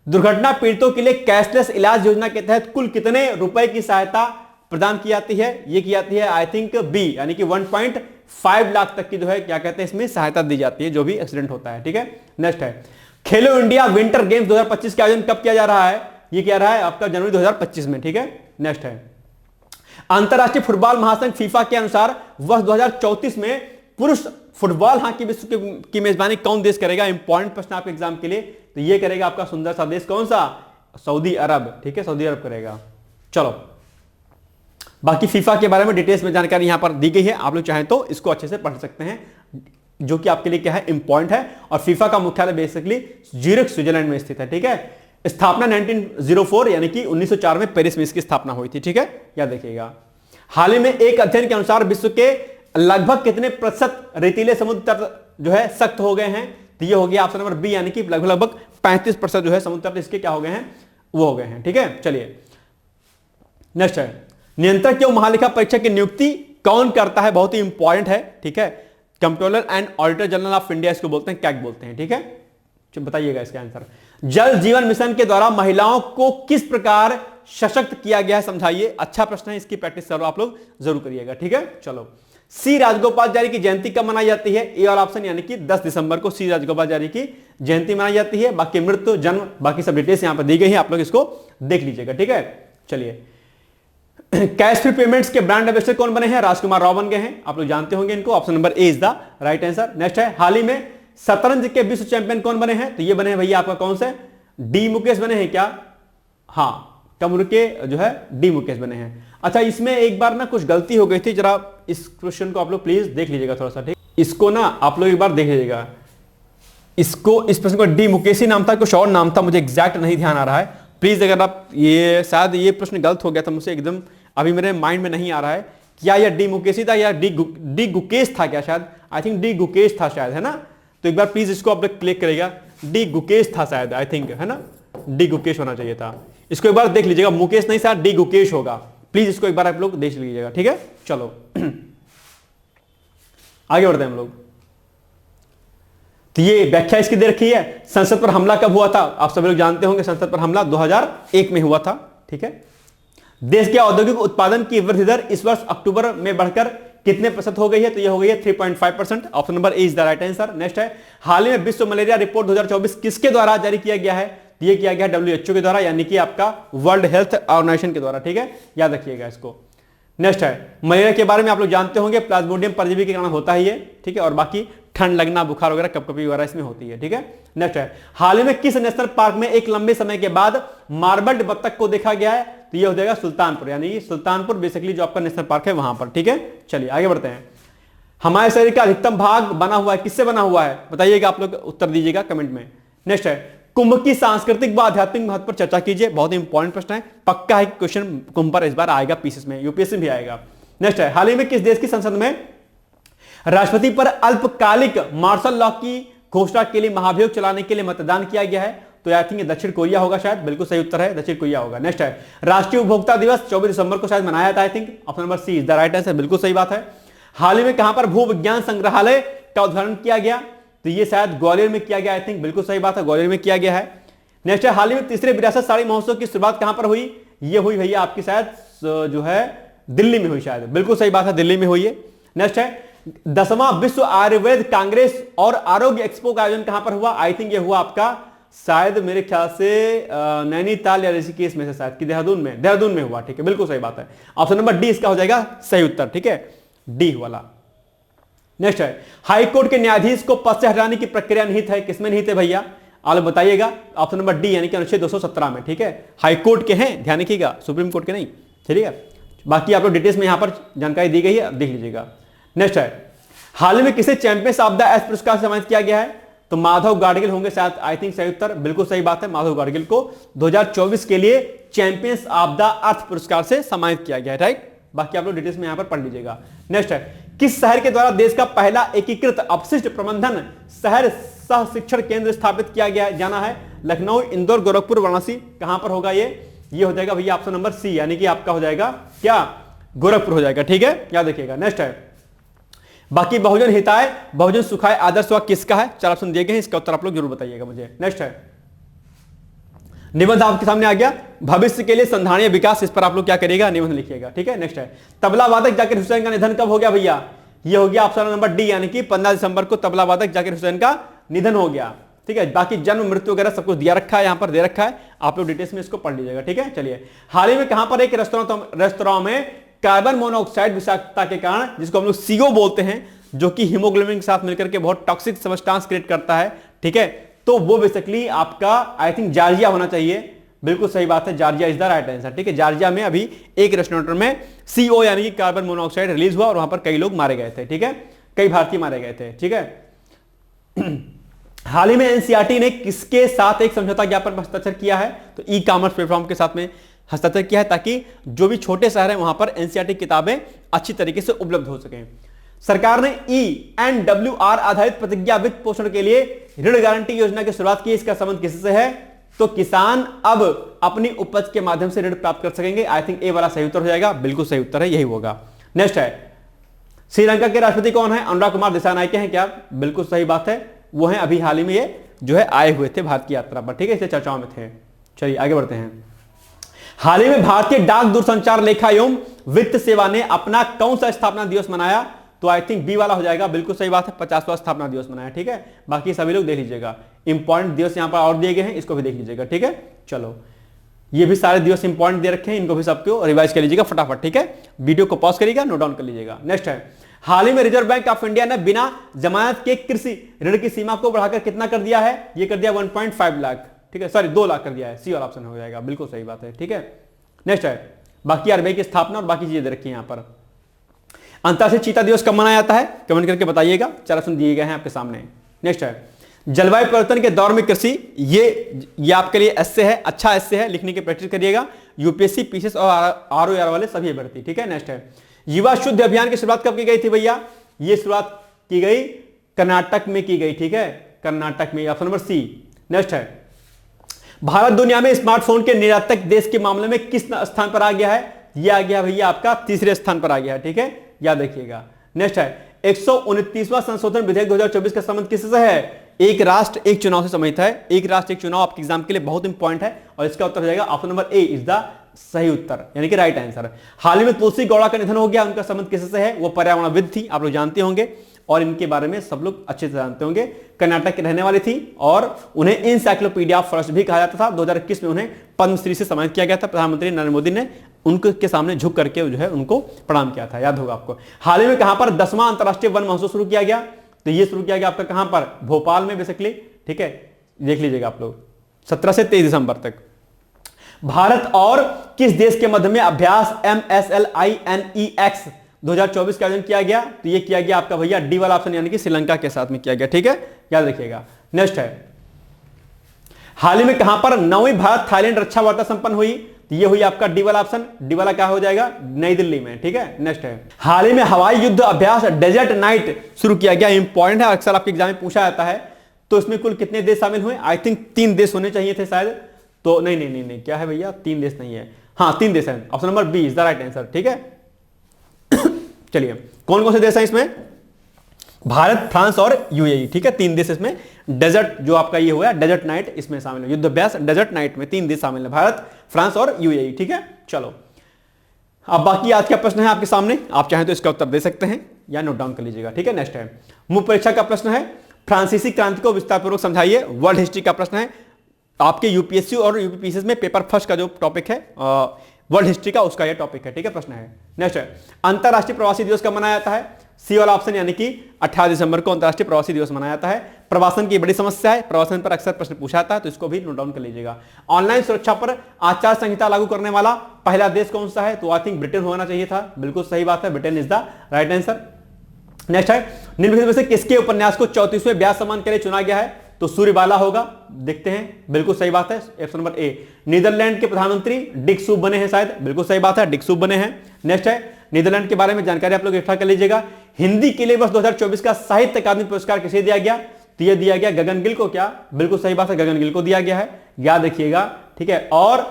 दुर्घटना पीड़ितों के लिए कैशलेस इलाज योजना के तहत कुल कितने रुपए की सहायता प्रदान की जाती है, ये की जाती है आई थिंक बी यानी कि 1.5 लाख तक की जो है क्या कहते हैं इसमें सहायता दी जाती है जो भी एक्सीडेंट होता है। ठीक है, नेक्स्ट है, खेलो इंडिया विंटर गेम्स 2025 का आयोजन कब किया जा रहा है, ये किया रहा है आपका जनवरी 2025 में। ठीक है, नेक्स्ट है, अंतरराष्ट्रीय फुटबॉल महासंघ फीफा के अनुसार वर्ष 2034 में पुरुष फुटबॉल हॉकी विश्व की मेजबानी कौन देश करेगा, इंपॉर्टेंट प्रश्न आपके एग्जाम के लिए, तो ये करेगा आपका सुंदर सा देश कौन सा, सऊदी अरब। ठीक है, सऊदी अरब करेगा। चलो, बाकी फीफा के बारे में डिटेल्स में जानकारी यहां पर दी गई है, आप लोग चाहें तो इसको अच्छे से पढ़ सकते हैं, जो कि आपके लिए क्या है इंपॉर्टेंट है। और फीफा का मुख्यालय बेसिकली ज्यूरिख स्विट्जरलैंड में स्थित है। ठीक है, स्थापना 1904 यानी कि 1904 में पेरिस में इसकी स्थापना हुई थी। ठीक है, याद रखिएगा। हाल ही में एक अध्ययन के अनुसार विश्व के लगभग कितने प्रतिशत रेतीले समुद्र तट जो है सख्त हो गए हैं, तो ये हो गया ऑप्शन नंबर बी यानी कि लगभग 35% जो है समुद्र तट इसके क्या हो गए हैं, वो हो गए हैं। ठीक है, चलिए नेक्स्ट है, नियंत्रक एवं महालेखा परीक्षक की नियुक्ति कौन करता है, बहुत ही इंपॉर्टेंट है। ठीक है, controller and auditor general of India इसको बोलते हैं, कैग बोलते हैं। ठीक है, बताइएगा इसका आंसर। जल जीवन मिशन के द्वारा महिलाओं को किस प्रकार सशक्त किया गया है, समझाइए। अच्छा प्रश्न है, इसकी प्रैक्टिस करो आप लोग जरूर करिएगा। ठीक है, चलो, सी राजगोपालचारी की जयंती कब मनाई जाती है, ए वाला ऑप्शन यानी कि 10 दिसंबर को सी राजगोपालचारी की जयंती मनाई जाती है। बाकी मृत्यु, जन्म, बाकी सब डिटेल्स यहां पर दी गई है, आप लोग इसको देख लीजिएगा। ठीक है, चलिए, कैश फ्री पेमेंट्स के ब्रांड एम्बेसडर कौन बने हैं, राजकुमार राव बन गए हैं, आप लोग जानते होंगे इनको, option number A is the right answer. Next है, हाल ही में शतरंज के विश्व चैंपियन कौन बने हैं, तो ये बने हैं भैया आपका कौन से, डी मुकेश बने हैं क्या, हाँ कमर के जो है डी मुकेश बने हैं। अच्छा, इसमें एक बार ना कुछ गलती हो गई थी, जरा इस क्वेश्चन को आप लोग प्लीज देख लीजिएगा थोड़ा सा। ठीक, इसको ना आप लोग एक बार देख लीजिएगा, इसको इस प्रश्न को डी मुकेश ही नाम था, कुछ और नाम था, मुझे एग्जैक्ट नहीं ध्यान आ रहा है। प्लीज अगर आप ये शायद ये प्रश्न गलत हो गया था मुझसे, एकदम अभी मेरे माइंड में नहीं आ रहा है, क्या यह डी मुकेशी था या डी गुकेश था क्या, शायद आई थिंक डी गुकेश था शायद, है ना। तो एक बार प्लीज इसको आप क्लिक करेगा, डी गुकेश था शायद आई थिंक, है ना, डी गुकेश होना चाहिए था। इसको एक बार देख लीजिएगा, मुकेश नहीं शायद डी गुकेश होगा, प्लीज इसको एक बार आप लोग देख लीजिएगा। ठीक है, चलो आगे बढ़ते हैं हम लोग। तो ये व्याख्या इसकी दे रखी है, संसद पर हमला कब हुआ था, आप सभी लोग जानते होंगे, संसद पर हमला 2001 में हुआ था। ठीक है, देश के औद्योगिक उत्पादन की वृद्धि दर इस वर्ष अक्टूबर में बढ़कर कितने प्रतिशत हो गई है, तो यह हो गई है 3.5%, option number A is the right answer. Next है, हाल ही में विश्व मलेरिया रिपोर्ट 2024 किसके द्वारा जारी किया गया है, ये किया गया WHO के द्वारा, यानी कि आपका वर्ल्ड हेल्थ ऑर्गेनाइजेशन के द्वारा। ठीक है, याद रखिएगा इसको। नेक्स्ट है, मलेरिया के बारे में आप लोग जानते होंगे, प्लाज्मोडियम परजीवी के कारण होता है ये। ठीक है, और बाकी ठंड लगना, बुखार वगैरह, कपकपी वगैरह इसमें होती है। ठीक है, नेक्स्ट है, हाल ही में किस नेशनल पार्क में एक लंबे समय के बाद मार्बल्ड बत्तख को देखा गया है? तो ये हो जाएगा सुल्तानपुर, यानी सुल्तानपुर बेसिकली जो आपका नेशनल पार्क है वहां पर। ठीक है, चलिए आगे बढ़ते हैं। हमारे शरीर का अधिकतम भाग बना हुआ है, किससे बना हुआ है बताइएगा, आप लोग उत्तर दीजिएगा कमेंट में। नेक्स्ट है, कुंभ की सांस्कृतिक व आध्यात्मिक महत्व पर चर्चा कीजिए। बहुत इंपॉर्टेंट प्रश्न है, पक्का है क्वेश्चन कुंभ पर इस बार आएगा, पीसीएस में, यूपीएससी भी आएगा। नेक्स्ट है, हाल ही में किस देश की संसद में राष्ट्रपति पर अल्पकालिक मार्शल लॉ की घोषणा के लिए महाभियोग चलाने के लिए मतदान किया गया है? तो आई थिंक दक्षिण कोरिया होगा शायद, बिल्कुल सही उत्तर है, दक्षिण कोरिया होगा। नेक्स्ट है, राष्ट्रीय उपभोक्ता दिवस 24 दिसंबर को शायद मनाया था, I think option number C is the right answer, बिल्कुल सही बात है। हाल ही में कहां पर भू विज्ञान संग्रहालय का उद्घाटन किया गया? तो ये शायद ग्वालियर में किया गया, आई थिंक बिल्कुल सही बात है, ग्वालियर में किया गया है। नेक्स्ट है, हाल ही में तीसरे विरासत साड़ी महोत्सव की शुरुआत कहां पर हुई? ये हुई भैया आपकी शायद जो है दिल्ली में हुई शायद, बिल्कुल सही बात है, दिल्ली में हुई है। नेक्स्ट है, 10वां विश्व आयुर्वेद कांग्रेस और आरोग्य एक्सपो का आयोजन कहां पर हुआ? आई थिंक ये हुआ आपका शायद मेरे ख्याल से नैनीताल या ऋषिकेश में से, शायद कि देहरादून में हुआ। ठीक है, बिल्कुल सही बात है, ऑप्शन नंबर डी इसका हो जाएगा सही उत्तर। ठीक है, डी वाला। नेक्स्ट है, हाईकोर्ट के न्यायाधीश को पद से हटाने की प्रक्रिया निहित है, किसमें निहित है भैया? आप लोग बताइएगा, ऑप्शन नंबर डी यानी कि अनुच्छेद 217 में। ठीक है, हाईकोर्ट के हैं, ध्यान रखिएगा, सुप्रीम कोर्ट के नहीं। ठीक है, बाकी आप लोग डिटेल्स में यहां पर जानकारी दी गई है, देख लीजिएगा। नेक्स्ट है, हाल ही में किसे चैंपियंस ऑफ द एस पुरस्कार से सम्मानित किया गया है? तो माधव गाडगिल होंगे शायद, आई थिंक सही उत्तर, बिल्कुल सही बात है, माधव गाडगिल को 2024 के लिए चैंपियंस ऑफ द अर्थ पुरस्कार से सम्मानित किया गया है। राइट, बाकी आप लोग डिटेल्स में यहां पर पढ़ लीजिएगा। नेक्स्ट है, किस शहर के द्वारा देश का पहला एकीकृत अपशिष्ट प्रबंधन शहर सह शिक्षण केंद्र स्थापित किया गया जाना है? लखनऊ, इंदौर, गोरखपुर, वाराणसी, कहां पर होगा ये हो जाएगा भैया ऑप्शन नंबर सी, यानी कि आपका हो जाएगा क्या? गोरखपुर हो जाएगा। ठीक है, याद रखिएगा। नेक्स्ट है, बाकी बहुजन हिताय बहुजन सुखाय आदर्श वाक्य किसका है? 4 ऑप्शन दिए गए हैं, इसका उत्तर आप लोग जरूर बताइएगा मुझे। नेक्स्ट है, निबंध आपके सामने आ गया, भविष्य के लिए संधारणीय विकास, इस पर आप लोग क्या करिएगा? निबंध लिखिएगा। ठीक है, नेक्स्ट है, तबला वादक जाकिर हुसैन का निधन कब हो गया भैया? ये हो गया ऑप्शन नंबर डी, यानी कि 15 दिसंबर को तबला वादक जाकिर हुसैन का निधन हो गया। ठीक है, बाकी जन्म मृत्यु वगैरह सब कुछ दिया रखा है, यहां पर दे रखा है, आप लोग डिटेल्स में इसको पढ़ लीजिएगा। ठीक है, चलिए, हाल ही में कहां पर एक रेस्तरां में कार्बन मोनोऑक्साइड विषाक्तता के कारण, जिसको हम लोग CO बोलते हैं, जो कि हीमोग्लोबिन के साथ मिलकर के बहुत टॉक्सिक सब्सटेंस क्रिएट करता है। ठीक है, तो वो बेसिकली आपका आई थिंक जॉर्जिया होना चाहिए, बिल्कुल सही बात है, Georgia is the right answer. ठीक है, जॉर्जिया में अभी एक रेस्टोरेंट में CO यानी कि कार्बन मोनोऑक्साइड रिलीज हुआ और वहां पर कई लोग मारे गए थे। ठीक है, कई भारतीय मारे गए थे। ठीक है, हाल ही में NCERT ने किसके साथ एक समझौता ज्ञापन पर हस्ताक्षर किया है? तो ई कॉमर्स प्लेटफॉर्म के साथ में हस्ताक्षर किया है, ताकि जो भी छोटे शहर हैं वहां पर NCERT किताबें अच्छी तरीके से उपलब्ध हो सकें। सरकार ने ENWR आधारित प्रतिज्ञा वित्त पोषण के लिए ऋण गारंटी योजना की शुरुआत की, इसका संबंध किससे है? तो किसान अब अपनी उपज के माध्यम से ऋण प्राप्त कर सकेंगे। आई थिंक ए वाला सही उत्तर हो जाएगा, बिल्कुल सही उत्तर है, यही होगा। नेक्स्ट है, श्रीलंका के राष्ट्रपति कौन है? अनुराग कुमार दिसानायके हैं क्या? बिल्कुल सही बात है, वो हैं, अभी हाल ही में ये जो है आए हुए थे भारत की यात्रा पर। ठीक है, इससे चर्चाओं में थे। चलिए आगे बढ़ते हैं। हाल ही में भारतीय डाक दूरसंचार लेखा एवं वित्त सेवा ने अपना कौन सा स्थापना दिवस मनाया? तो आई थिंक बी वाला हो जाएगा, बिल्कुल सही बात है, 50वां स्थापना दिवस मनाया। ठीक है, बाकी सभी लोग देख लीजिएगा, इंपॉर्टेंट दिवस यहां पर और दिए गए हैं, इसको भी देख लीजिएगा। ठीक है, चलो, ये भी सारे दिवस इंपॉर्टेंट दे रखे हैं, इनको भी सबको रिवाइज कर लीजिएगा फटाफट। ठीक है, वीडियो को पॉज करिएगा, नोट डाउन कर लीजिएगा। नेक्स्ट है, हाल ही में रिजर्व बैंक ऑफ इंडिया ने बिना जमानत के कृषि ऋण की सीमा को बढ़ाकर कितना कर दिया है? ये कर दिया 1.5 लाख। ठीक है, सॉरी 2 लाख कर दिया है, सी वाला ऑप्शन हो जाएगा, बिल्कुल सही बात है। ठीक है, नेक्स्ट है, बाकी RBI की स्थापना और बाकी चीजें दे रखी है यहां पर। अंतर्राष्ट्रीय चीता दिवस कब मनाया जाता है? कमेंट करके बताइएगा, 4 ऑप्शन दिए गए हैं आपके सामने। नेक्स्ट है, जलवायु परिवर्तन के दौर में कृषि, ये आपके लिए ऐसे है, अच्छा ऐसे है, लिखने की प्रैक्टिस करिएगा, यूपीएससी पीसीएस और ROR वाले सभी भर्ती। ठीक है, नेक्स्ट है, युवा शुद्ध अभियान की शुरुआत कब की गई थी भैया? ये शुरुआत की गई कर्नाटक में की गई। ठीक है, कर्नाटक में, ऑप्शन नंबर सी। नेक्स्ट है, भारत दुनिया में स्मार्टफोन के निर्यातक देश के मामले में किस स्थान पर आ गया है? यह आ गया भैया आपका 3रे स्थान पर आ गया है। ठीक है, याद रखिएगा। नेक्स्ट है, 129वां संशोधन विधेयक 2024 का संबंध किससे है? एक राष्ट्र एक चुनाव से संबंधित है। एक राष्ट्र एक चुनाव आपके एग्जाम के लिए बहुत इंपॉर्टेंट है और इसका उत्तर हो जाएगा option number A is the सही उत्तर, यानी कि राइट आंसर। हाल ही में तुलसी गौड़ा का निधन हो गया, उनका संबंध किससे है? वो पर्यावरणविद थी, आप लोग जानते होंगे और इनके बारे में सब लोग अच्छे से जानते होंगे। कर्नाटक के रहने वाली थी और उन्हें एनसाइक्लोपीडिया फर्स्ट भी कहा जाता था। 2021 में उन्हें पद्मश्री से सम्मानित किया गया था। प्रधानमंत्री नरेंद्र मोदी ने उनके सामने झुक करके जो है उनको प्रणाम किया था, याद होगा आपको। हाल ही में कहां पर 10वां अंतरराष्ट्रीय वन महोत्सव शुरू किया गया? तो ये शुरू किया गया आपका कहां पर, भोपाल में बेसिकली, ठीक है, देख लीजिएगा आप लोग 17 से 23 दिसंबर तक। भारत और किस देश के मध्य में अभ्यास MSLINEX 2024 का आयोजन किया गया, तो ये किया गया आपका भैया डी वाला ऑप्शन यानी कि श्रीलंका के साथ में किया गया, ठीक है, याद रखिएगा। नेक्स्ट है, हाल ही में कहां पर 9वीं भारत थाईलैंड रक्षा वार्ता संपन्न हुई, तो ये हुई आपका डी वाला ऑप्शन, डी वाला क्या हो जाएगा, नई दिल्ली में, ठीक है। नेक्स्ट है, हाल ही में हवाई युद्ध अभ्यास डेजर्ट नाइट शुरू किया गया, इंपॉर्टेंट है, अक्सर आपके एग्जाम में पूछा जाता है। तो इसमें कुल कितने देश शामिल हुए, आई थिंक 3 देश होने चाहिए थे शायद, तो नहीं, क्या है भैया, 3 देश नहीं है, हाँ 3 देश है, option number B is the right answer, ठीक है। चलिए कौन कौन से देश हैं इसमें, भारत, फ्रांस और यूएई, ठीक है, 3 देश इसमें, डेजर्ट जो आपका ये हुआ डेजर्ट नाइट इसमें शामिल है, युद्ध अभ्यास डेजर्ट नाइट में 3 देश शामिल है, भारत, फ्रांस और यूएई, ठीक है। चलो अब बाकी आज का प्रश्न है आपके सामने, आप चाहें तो इसका उत्तर दे सकते हैं या नोट डाउन कर लीजिएगा, ठीक है। नेक्स्ट है, मुख्य परीक्षा का प्रश्न है, फ्रांसीसी क्रांति को विस्तारपूर्वक समझाइए, वर्ल्ड हिस्ट्री का प्रश्न है, आपके यूपीएससी और यूपीपीसीएस में पेपर फर्स्ट का जो टॉपिक है वर्ल्ड हिस्ट्री का, उसका यह टॉपिक है, ठीक है, प्रश्न है। नेक्स्ट है, अंतरराष्ट्रीय प्रवासी दिवस कब मनाया जाता है, सी वाला ऑप्शन यानी कि 18 दिसंबर को अंतरराष्ट्रीय प्रवासी दिवस मनाया जाता है। प्रवासन की बड़ी समस्या है, प्रवासन पर अक्सर प्रश्न पूछा जाता है, तो इसको भी नोट डाउन कर लीजिएगा। ऑनलाइन सुरक्षा पर आचार संहिता लागू करने वाला पहला देश कौन सा है, तो आई थिंक ब्रिटेन होना चाहिए था, बिल्कुल सही बात है, Britain is the right answer. Next है, निम्नलिखित में से किसके उपन्यास को 34वें ब्याज सम्मान के लिए चुना गया है, तो सूर्यबाला होगा, देखते हैं, बिल्कुल सही बात है, ऑप्शन नंबर ए। नीदरलैंड के प्रधानमंत्री डिक सूब बने हैं शायद, बिल्कुल सही बात है, डिक सूब बने हैं। नेक्स्ट है, नीदरलैंड के बारे में जानकारी आप लोग इकट्ठा कर लीजिएगा। हिंदी के लिए वर्ष 2024 का साहित्य अकादमी पुरस्कार किसे दिया गया, तो यह दिया गया गगन गिल को, क्या बिल्कुल सही बात है, गगन गिल को दिया गया है, याद रखिएगा, ठीक है। और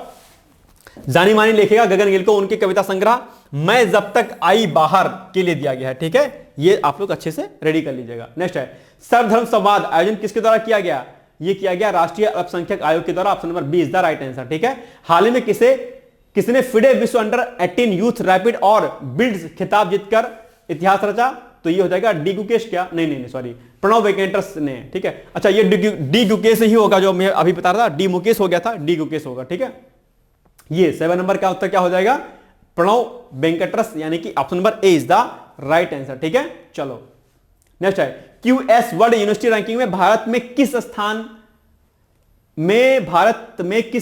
जानी मानी लेखिका गगन गिल को उनकी कविता संग्रह मैं जब तक आई बाहर के लिए दिया गया है, ठीक है, ये आप लोग अच्छे से रेडी कर लीजिएगा। नेक्स्ट है, सर्वधर्म संवाद आयोजन किसके द्वारा किया गया, ये किया गया राष्ट्रीय अल्पसंख्यक आयोग के द्वारा, option number B is the right answer, ठीक है। हाल ही में किसने फिडे विश्व अंडर 18 यूथ रैपिड और बिल्ड्स खिताब जीतकर इतिहास रचा, तो ये हो जाएगा डी गुकेश, क्या नहीं सॉरी, प्रणव वेकेंटर्स ने, ठीक है। अच्छा ये डी गुकेश ही होगा, जो मैं अभी बता रहा था, डी मुकेश हो गया था, डी गुकेश होगा, ठीक है। ये 7 नंबर का उत्तर क्या हो जाएगा, प्रणव वेंकटरस, यानी कि option number A is the right answer, ठीक है। चलो नेक्स्ट है, QS वर्ल्ड यूनिवर्सिटी रैंकिंग में भारत में किस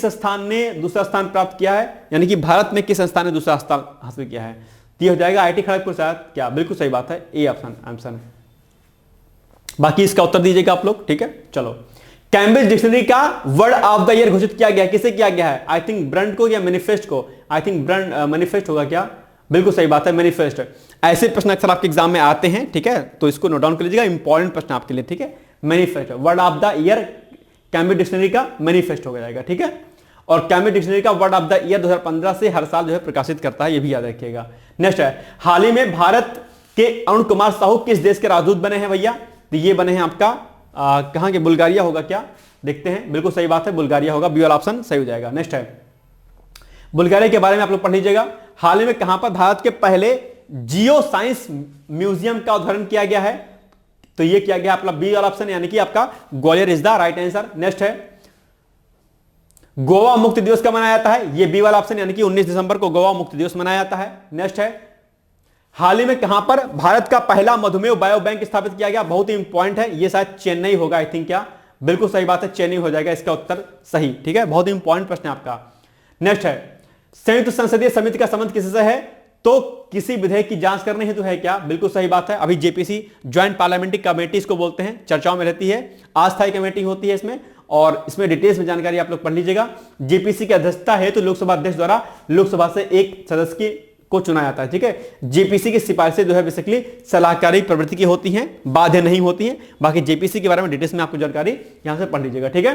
स्थान ने दूसरा स्थान प्राप्त किया है, यानी कि भारत में किस संस्थान ने दूसरा स्थान हासिल किया है, तो ये हो जाएगा IIT खड़गपुर शायद, क्या बिल्कुल सही बात है, ए ऑप्शन आंसर। बाकी इसका उत्तर दीजिएगा आप लोग, ठीक है। चलो, कैम्ब्रिज डिक्शनरी का वर्ड ऑफ द ईयर घोषित किया गया, किसे किया गया है, आई थिंक ब्रंड को या मैनिफेस्ट को, आई थिंक ब्रंड मैनिफेस्ट होगा, क्या बिल्कुल सही बात है, मैनिफेस्ट। ऐसे प्रश्न अक्सर आपके एग्जाम में आते हैं, ठीक है, तो इसको नोट डाउन कर लीजिएगा, इंपॉर्टेंट प्रश्न आपके लिए, ठीक है। Manifest word of the year Cambridge dictionary का मैनिफेस्ट हो जाएगा, ठीक है। और कैम्ब्रिज डिक्शनरी का वर्ड ऑफ द ईयर 2015 से हर साल जो है प्रकाशित करता है, ये भी याद रखिएगा। नेक्स्ट है, हाल ही में भारत के अरुण कुमार साहू किस देश के राजदूत बने हैं भैया, तो ये बने हैं आपका कहां के, बुल्गारिया होगा, क्या देखते हैं, बिल्कुल सही बात है, बुल्गारिया होगा, बी वाला ऑप्शन सही हो जाएगा। नेक्स्ट है, बुल्गारिया के बारे में आप लोग पढ़ लीजिएगा। हाल ही में कहां पर भारत के पहले जियो साइंस म्यूजियम का उद्घाटन किया गया है, तो ये किया गया आपका बी वाला ऑप्शन, यानी कि आपका Gwalior is the right answer. Next है, गोवा मुक्ति दिवस कब मनाया जाता है, ये बी वाला ऑप्शन, यानी कि 19 दिसंबर को गोवा मुक्ति दिवस मनाया जाता है। नेक्स्ट है, हाल ही में कहां पर भारत का पहला मधुमेह बायो बैंक स्थापित किया गया, बहुत ही इंपॉर्टेंट है, ये शायद चेन्नई होगा, आई थिंक, क्या बिल्कुल सही बात है, चेन्नई हो जाएगा इसका उत्तर सही, ठीक है, बहुत ही इंपॉर्टेंट प्रश्न है आपका। नेक्स्ट है, संयुक्त संसदीय समिति का संबंध किससे है, तो किसी विधेयक की जांच करने हेतु है, क्या बिल्कुल सही बात है। अभी जेपीसी ज्वाइंट पार्लियामेंट्री कमेटी इसको बोलते हैं, चर्चाओं में रहती है, अस्थायी कमेटी होती है इसमें, और इसमें डिटेल्स में जानकारी आप लोग पढ़ लीजिएगा। जेपीसी की अध्यक्षता है तो लोकसभा अध्यक्ष द्वारा लोकसभा से एक सदस्य को चुना जाता है, ठीक है। जेपीसी की सिफारिशें जो है बेसिकली सलाहकारी प्रवृत्ति की होती हैं, बाध्य नहीं होती हैं। बाकी जेपीसी के बारे में डिटेल्स में आपको जानकारी यहां से पढ़ लीजिएगा, ठीक है।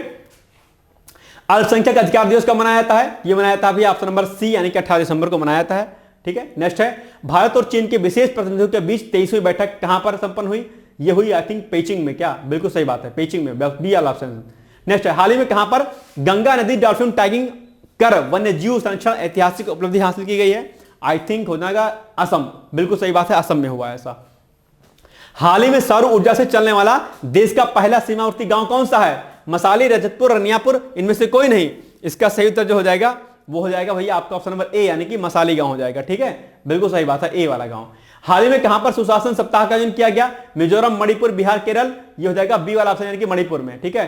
अल्पसंख्यक अधिकार दिवस कब मनाया जाता है, यह मनाया जाता है ऑप्शन नंबर सी, यानी कि 18 दिसंबर को मनाया जाता है, ठीक है। नेक्स्ट है, भारत और चीन के विशेष प्रतिनिधियों के बीच 23वीं बैठक कहां पर संपन्न हुई, यह हुई आई थिंक पेइचिंग में, क्या बिल्कुल सही बात है, पेइचिंग में, बी वाला ऑप्शन। नेक्स्ट है, हाल ही में कहां पर गंगा नदी डॉल्फिन टैगिंग कर वन्य जीव संरक्षण ऐतिहासिक उपलब्धि हासिल की गई है, आई थिंक हो जाएगा असम, बिल्कुल सही बात है, असम में हुआ है ऐसा। हाल ही में सौर ऊर्जा से चलने वाला देश का पहला सीमावर्ती गांव कौन सा है, मसाली, रजतपुर, रनियापुर, इनमें से कोई नहीं। इसका सही उत्तर जो हो जाएगा वो हो जाएगा भैया आपका ऑप्शन नंबर ए, यानी कि मसाली गांव हो जाएगा, ठीक है, बिल्कुल सही बात है, ए वाला गांव। हाल ही में कहां पर सुशासन सप्ताह का आयोजन किया गया? मिजोरम, मणिपुर, बिहार, केरल। ये हो जाएगा बी वाला ऑप्शन यानी कि मणिपुर में। ठीक है,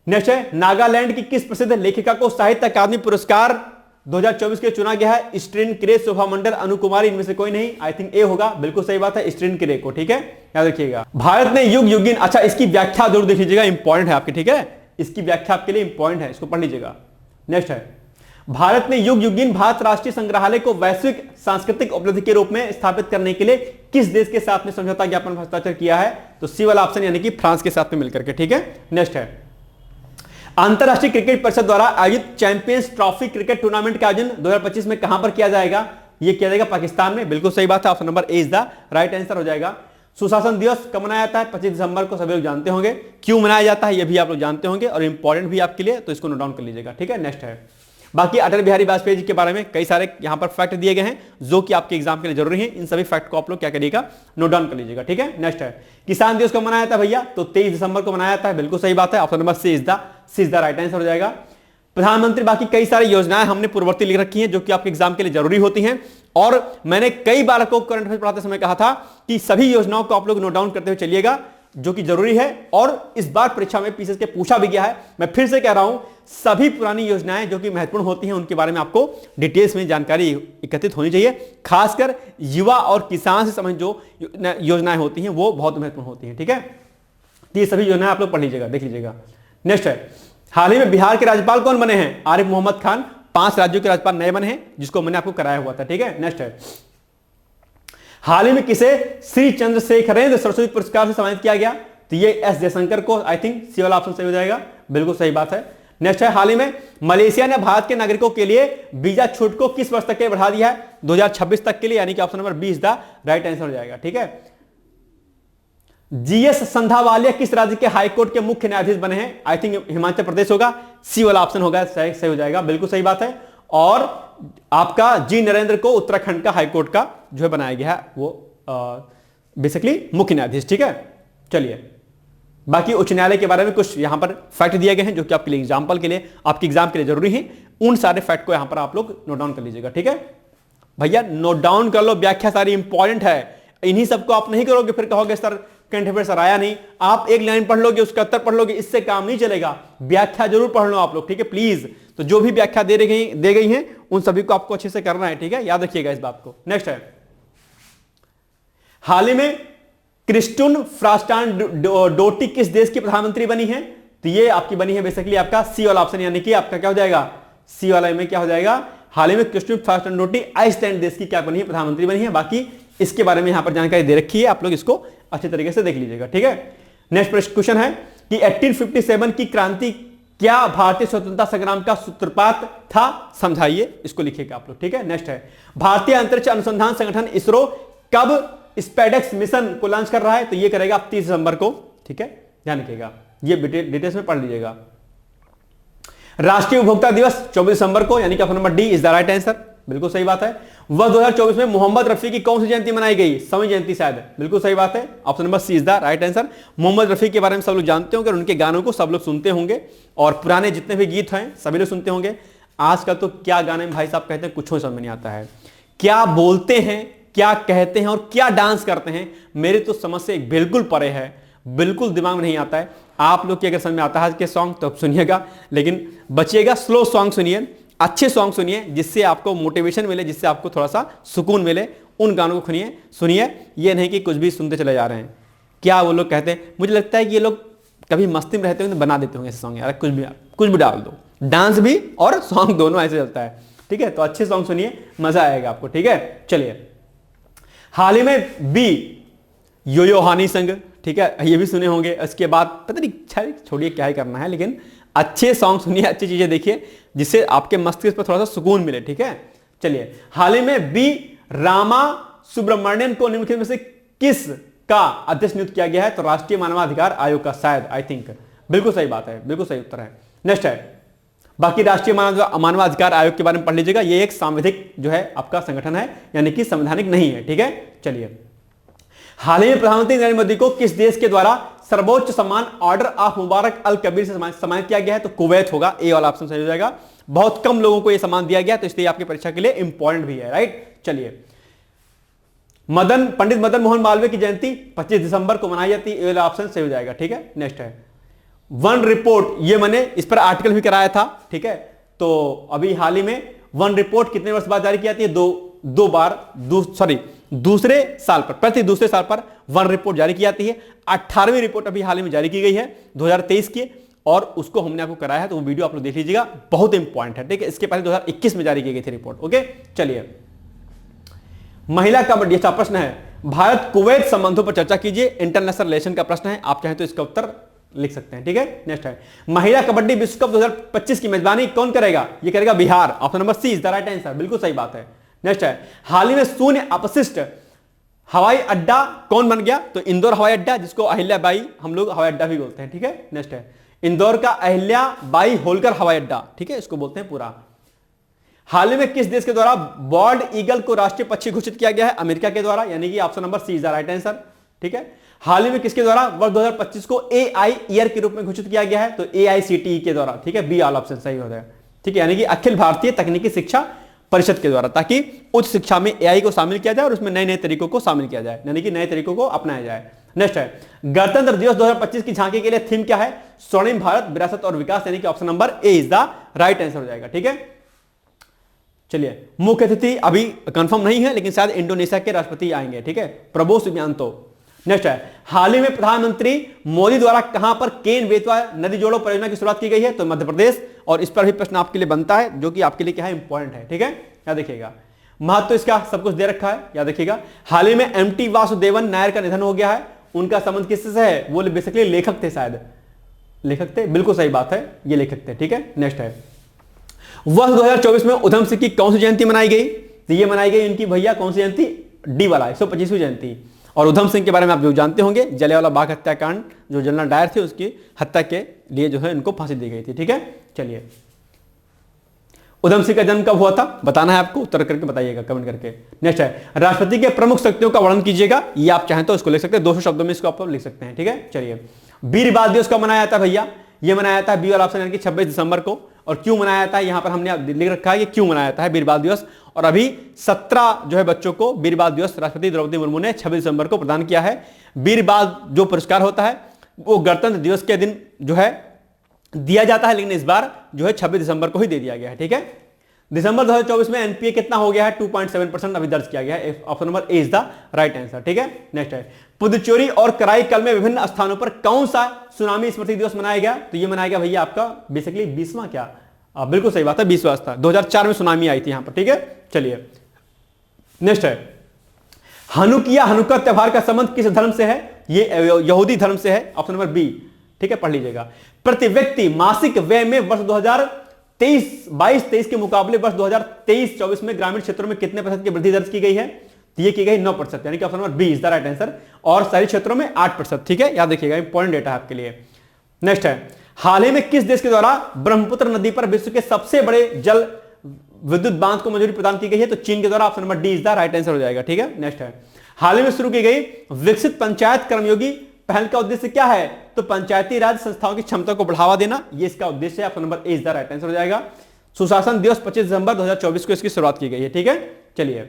नेक्स्ट है नागालैंड की किस प्रसिद्ध लेखिका को साहित्य अकादमी पुरस्कार 2024 के लिए चुना गया है? स्ट्रीन किरे, शोभा मंडल, अनु कुमारी, इनमें से कोई नहीं। आई थिंक ए होगा, बिल्कुल सही बात है, स्ट्रीन किरे को। ठीक है, याद रखिएगा। भारत ने युग युगिन, अच्छा इसकी व्याख्या जरूर देख लीजिएगा, इंपॉर्टेंट है आपकी। ठीक है, इसकी व्याख्या आपके लिए इंपॉर्टेंट है, इसको पढ़ लीजिएगा। नेक्स्ट है भारत ने युग युगिन भारत राष्ट्रीय संग्रहालय को वैश्विक सांस्कृतिक उपलब्धि के रूप में स्थापित करने के लिए किस देश के साथ में समझौता ज्ञापन पर हस्ताक्षर किया है? तो सी वाला ऑप्शन यानी कि फ्रांस के साथ में मिलकर के। ठीक है, नेक्स्ट है अंतरराष्ट्रीय क्रिकेट परिषद द्वारा आयोजित चैंपियंस ट्रॉफी क्रिकेट टूर्नामेंट का आयोजन 2025 में कहां पर किया जाएगा? यह किया जाएगा पाकिस्तान में। बिल्कुल सही बात है, option number A is the right answer हो जाएगा। सुशासन दिवस कब मनाया जाता है? 25 दिसंबर को। सभी लोग जानते होंगे। क्यों मनाया जाता है यह भी आप लोग जानते होंगे और इंपॉर्टेंट भी आपके लिए, तो इसको नोट डाउन कर लीजिएगा। ठीक है, नेक्स्ट है बाकी अटल बिहारी वाजपेयी जी के बारे में कई सारे यहां पर फैक्ट दिए गए हैं जो कि आपके एग्जाम के लिए जरूरी हैं। इन सभी फैक्ट को आप लोग क्या करिएगा, नोट डाउन कर लीजिएगा। ठीक है, नेक्स्ट है किसान दिवस कब मनाया जाता है भैया? तो 23 दिसंबर को मनाया जाता है। बिल्कुल सही बात है, option number C is the right answer हो जाएगा। प्रधानमंत्री बाकी कई सारी योजनाएं हमने पूर्ववर्ती लिख रखी हैं जो कि आपके एग्जाम के लिए जरूरी होती हैं, और मैंने कई बार आपको करंट अफेयर्स पढ़ाते समय कहा था कि सभी योजनाओं को आप लोग नोट डाउन करते हुए चलिएगा जो कि जरूरी है। और इस बार परीक्षा में पीसीएस के पूछा भी गया है। मैं फिर से कह रहा हूं, सभी पुरानी योजनाएं जो कि महत्वपूर्ण होती हैं उनके बारे में आपको डिटेल्स में जानकारी एकत्रित होनी चाहिए। खासकर युवा और किसान से संबंधित जो योजनाएं होती हैं वो बहुत महत्वपूर्ण होती हैं। ठीक है, तो ये सभी योजनाएं आप लोग पढ़ लीजिएगा, देख लीजिएगा। नेक्स्ट है हाल ही में बिहार के राज्यपाल कौन बने हैं? आरिफ मोहम्मद खान। 5 राज्यों के राज्यपाल नए बने हैं जिसको मैंने आपको कराया हुआ था। ठीक है, नेक्स्ट है हाल ही में किसे श्री चंद्रशेखरेंद्र सरस्वती पुरस्कार से सम्मानित किया गया? तो ये एस जयशंकर को। आई थिंक सी वाला ऑप्शन सही हो जाएगा, बिल्कुल सही बात है। नेक्स्ट है हाल ही में मलेशिया ने भारत के नागरिकों के लिए वीजा छूट को किस वर्ष तक के बढ़ा दिया है? 2026 तक के लिए, यानी कि option number 20 the right answer हो जाएगा। ठीक है, जीएस संधावालिया किस राज्य के हाईकोर्ट के मुख्य न्यायाधीश बने हैं? आई थिंक हिमाचल प्रदेश होगा, सी वाला ऑप्शन होगा, सही हो जाएगा, बिल्कुल सही बात है। और आपका जी नरेंद्र को उत्तराखंड का हाईकोर्ट का जो है बनाया गया है वो बेसिकली मुख्य न्यायाधीश। ठीक है, चलिए बाकी उच्च न्यायालय के बारे में कुछ यहां पर फैक्ट दिए गए हैं जो कि आपके लिए एग्जाम्पल के लिए, आपके एग्जाम के लिए जरूरी हैं। उन सारे फैक्ट को यहां पर आप लोग नोट डाउन कर लीजिएगा। ठीक है भैया, नोट डाउन कर लो, व्याख्या सारी इंपॉर्टेंट है। इन्हीं सबको आप नहीं करोगे फिर कहोगे सर करंट अफेयर सर आया नहीं। आप एक लाइन पढ़ लोगे, उसका उत्तर पढ़ लोगे, इससे काम नहीं चलेगा। व्याख्या जरूर पढ़ लो आप लोग। ठीक है, प्लीज। तो जो भी व्याख्या दे गई हैं उन सभी को आपको अच्छे से करना है। ठीक है, याद रखिएगा इस बात को। नेक्स्ट है हाल ही में क्रिस्टुन फ्रास्टान डोटी किस देश की प्रधानमंत्री बनी है? तो ये आपकी बनी है बेसिकली आपका सी वाला ऑप्शन, यानी कि आपका क्या हो जाएगा, सी वाला में क्या हो जाएगा? हाल ही में क्रिस्टुन फ्रास्टान डोटी आइसलैंड देश की क्या बनी है, प्रधानमंत्री बनी है। बाकी इसके बारे में यहां पर जानकारी दे रखी है, आप लोग इसको अच्छे तरीके से देख लीजिएगा। ठीक है, नेक्स्ट क्वेश्चन है कि 1857 की क्रांति क्या भारतीय स्वतंत्रता संग्राम का सूत्रपात था? समझाइए, इसको लिखिएगा आप लोग। ठीक है, नेक्स्ट है भारतीय अंतरिक्ष अनुसंधान संगठन इसरो कब स्पेडेक्स मिशन को लॉन्च कर रहा है? तो ये करेगा 30 दिसंबर को। ठीक है, ध्यान रखिएगा, ये डिटेल्स में पढ़ लीजिएगा। राष्ट्रीय उपभोक्ता दिवस 24 दिसंबर को, यानी कि option number D is the right answer, बिल्कुल सही बात है। वर्ष 2024 में मोहम्मद रफी की कौन सी जयंती मनाई गई? समी जयंती शायद, बिल्कुल सही बात है, option number C is the right answer. Mohammad Rafi के बारे में सब लोग जानते होंगे और उनके गानों को सब लोग सुनते होंगे, और पुराने जितने भी गीत हैं सभी लोग सुनते होंगे। आजकल तो क्या गाने में भाई साहब कहते हैं कुछ समझ में नहीं आता है, क्या बोलते हैं, क्या कहते हैं और क्या डांस करते हैं, मेरे तो समझ से बिल्कुल परे है, बिल्कुल दिमाग में नहीं आता है। आप लोग की अगर समझ में आता है के सॉन्ग तो सुनिएगा, लेकिन बचिएगा, स्लो सॉन्ग सुनिए, अच्छे सॉन्ग सुनिए जिससे आपको मोटिवेशन मिले, जिससे आपको थोड़ा सा सुकून मिले। उन गानों को सुनिए, ये नहीं कि कुछ भी सुनते चले जा रहे हैं। क्या वो लोग कहते हैं, मुझे लगता है कि ये लोग कभी मस्ती में रहते होंगे तो बना देते होंगे ऐसे सॉन्ग, यार कुछ भी डाल दो, डांस भी और सॉन्ग दोनों ऐसे चलता है। ठीक है, तो अच्छे सॉन्ग सुनिए, मजा आएगा आपको। ठीक है, चलिए हाल ही में बी यो हानी संग, ठीक है, ये भी सुने होंगे। इसके बाद पता नहीं, छोड़िए क्या ही करना है, लेकिन अच्छे सॉन्ग सुनिए, अच्छी चीजें देखिए जिससे आपके मस्तिष्क पर थोड़ा सा सुकून मिले। ठीक है, चलिए हाल ही में बी रामा सुब्रमण्यन को निम्नलिखित में से किस का अध्यक्ष नियुक्त किया गया है? तो राष्ट्रीय मानवाधिकार आयोग का, शायद, आई थिंक, बिल्कुल सही बात है, बिल्कुल सही उत्तर है। नेक्स्ट है बाकी राष्ट्रीय मानवाधिकार आयोग के बारे में पढ़ लीजिएगा, ये एक सांविधिक जो है आपका संगठन है, यानी कि संवैधानिक नहीं है। ठीक है, चलिए हाल ही में प्रधानमंत्री नरेंद्र मोदी को किस देश के द्वारा सर्वोच्च सम्मान ऑर्डर ऑफ मुबारक अल कबीर से सम्मानित किया गया है? तो कुवैत होगा, ए वाला ऑप्शन सही हो जाएगा। बहुत कम लोगों को यह सम्मान दिया गया, तो इसलिए आपकी परीक्षा के लिए इंपॉर्टेंट भी है, राइट। चलिए पंडित मदन मोहन मालवीय की जयंती 25 दिसंबर को मनाई जाती है। ये वाला ऑप्शन सही हो जाएगा, ठीक है। नेक्स्ट है वन रिपोर्ट, ये मैंने इस पर आर्टिकल भी कराया था, ठीक है। तो अभी हाल ही में वन रिपोर्ट कितने वर्ष बाद जारी की जाती है? दो बार, दूसरे साल पर, प्रति दूसरे साल पर वन रिपोर्ट जारी की जाती है। 18वीं रिपोर्ट अभी हाल ही में जारी की गई है 2023 की, और उसको हमने आपको कराया है, तो वो वीडियो आप लोग देख लीजिएगा, बहुत इंपॉर्टेंट है, ठीक है। इसके पहले 2021 में जारी की गई थी रिपोर्ट, ओके। चलिए, महिला कबड्डी, अच्छा प्रश्न है, भारत कुवैत संबंधों पर चर्चा कीजिए, इंटरनेशनल रिलेशन का प्रश्न है, आप चाहें तो इसका उत्तर लिख सकते हैं, ठीक है। नेक्स्ट है महिला कबड्डी विश्व कप 2025 की मेजबानी कौन करेगा? ये करेगा Bihar. Option number C is the right answer, बिल्कुल सही बात है। नेक्स्ट है हाल ही में शून्य अपशिष्ट हवाई अड्डा कौन बन गया? तो इंदौर हवाई अड्डा, जिसको अहिल्याबाई हम लोग हवाई अड्डा भी बोलते हैं, ठीक है। नेक्स्ट है इंदौर का अहिल्याबाई होलकर हवाई अड्डा, ठीक है, इसको बोलते हैं पूरा। हाल ही में किस देश के द्वारा बॉल्ड ईगल को राष्ट्रीय पक्षी घोषित किया गया है? अमेरिका के द्वारा, यानी कि option number C is the right answer, ठीक है। हाल ही में किसके द्वारा वर्ष 2025 को एआई ईयर के रूप में घोषित किया गया है? तो एआईसीटीई के द्वारा, ठीक है, बी ऑल ऑप्शन सही हो जाए, ठीक है, यानी कि अखिल भारतीय तकनीकी शिक्षा परिषद के द्वारा, ताकि उच्च शिक्षा में एआई को शामिल किया जाए और उसमें नए नए तरीकों को शामिल किया जाए, यानी कि नए तरीकों को अपनाया जाए। नेक्स्ट है गणतंत्र दिवस 2025 की झांकी के लिए थीम क्या है? स्वर्णिम भारत, विरासत और विकास, यानी कि option number A is the right answer हो जाएगा, ठीक है। चलिए, मुख्य अतिथि अभी कंफर्म नहीं है, लेकिन शायद इंडोनेशिया के राष्ट्रपति आएंगे, ठीक है, प्रबोध सुबियांतो। नेक्स्ट है हाल ही में प्रधानमंत्री मोदी द्वारा कहां पर केन बेतवा नदी जोड़ो परियोजना की शुरुआत की गई है? तो मध्य प्रदेश, और इस पर भी प्रश्न आपके लिए बनता है, जो कि आपके लिए क्या है, इंपॉर्टेंट है, ठीक है। याद देखिएगा, महत्व इसका सब कुछ दे रखा है, याद देखिएगा। हाल ही में एमटी वासुदेवन नायर का निधन हो गया है, उनका संबंध किससे है? वो बेसिकली लेखक थे, शायद लेखक थे, बिल्कुल सही बात है, ये लेखक थे, ठीक है। नेक्स्ट है वर्ष 2024 में उधम सिंह की कौन सी जयंती मनाई गई? तो ये मनाई गई इनकी भैया कौन सी जयंती? डी वाला 125वीं जयंती। और उधम सिंह के बारे में आप जो जानते होंगे, जलियांवाला बाग हत्याकांड, जो जनरल डायर थे उसकी हत्या के लिए जो है इनको फांसी दी गई थी, ठीक है। चलिए, उधम सिंह का जन्म कब हुआ था? बताना है आपको, उत्तर करके बताइएगा कमेंट करके। नेक्स्ट है राष्ट्रपति के प्रमुख शक्तियों का वर्णन कीजिएगा, ये आप चाहें तो इसको लिख सकते हैं, 200 शब्दों में इसको आप लिख सकते हैं, ठीक है। चलिए, वीर बाल दिवस कब मनाया जाता है भैया? ये मनाया जाता है बी वाला ऑप्शन, यानी कि 26 दिसंबर को। और क्यों मनाया जाता है? यहां पर हमने लिख रखा है कि क्यों मनाया जाता है वीर बाल दिवस। और अभी 17 जो है बच्चों को वीर बाल दिवस राष्ट्रपति द्रौपदी मुर्मू ने 26 दिसंबर को प्रदान किया है। वीर बाल जो पुरस्कार होता है वो गणतंत्र दिवस के दिन जो है दिया जाता है, लेकिन इस बार जो है 26 दिसंबर को ही दे दिया गया है, ठीक है। दिसंबर 2024 में एनपीए कितना हो गया है? 2.7% अभी दर्ज किया गया है, option number A is the right answer, ठीक है। नेक्स्ट है पुदुचेरी और कराईकल में विभिन्न स्थानों पर कौन सा सुनामी स्मृति दिवस मनाया गया? तो ये मनाया गया भैया आपका बेसिकली 20वां, क्या बिल्कुल सही बात है, 20वां था। 2004 में सुनामी आई थी यहां पर, ठीक है। चलिए, नेक्स्ट है हनुकिया हनुक्का त्योहार का संबंध किस धर्म से है? ये यहूदी धर्म से है, ऑप्शन नंबर बी, ठीक है, पढ़ लीजिएगा। प्रति व्यक्ति मासिक व्यय में वर्ष 2023-22-23 के मुकाबले वर्ष 2023-24 में ग्रामीण क्षेत्रों में कितने प्रतिशत की वृद्धि दर्ज की गई है? तो ये की गई 9%, यानी कि option number B is the right answer. और शहरी क्षेत्रों में 8%, ठीक है, याद रखिएगा, इंपॉर्टेंट डेटा है आपके लिए। नेक्स्ट है हाल ही में किस देश के द्वारा ब्रह्मपुत्र नदी पर विश्व के सबसे बड़े जल विद्युत बांध को मंजूरी प्रदान की गई है? तो चीन के द्वारा, option number D is the right answer हो जाएगा, ठीक है। नेक्स्ट है हाल ही में शुरू की गई विकसित पंचायत कर्मयोगी पहल का उद्देश्य क्या है? तो पंचायती राज संस्थाओं की क्षमता को बढ़ावा देना, ये इसका उद्देश्य है, option number A is the right answer हो जाएगा। सुशासन दिवस 25 दिसंबर 2024 को इसकी शुरुआत की गई है, ठीक है। चलिए,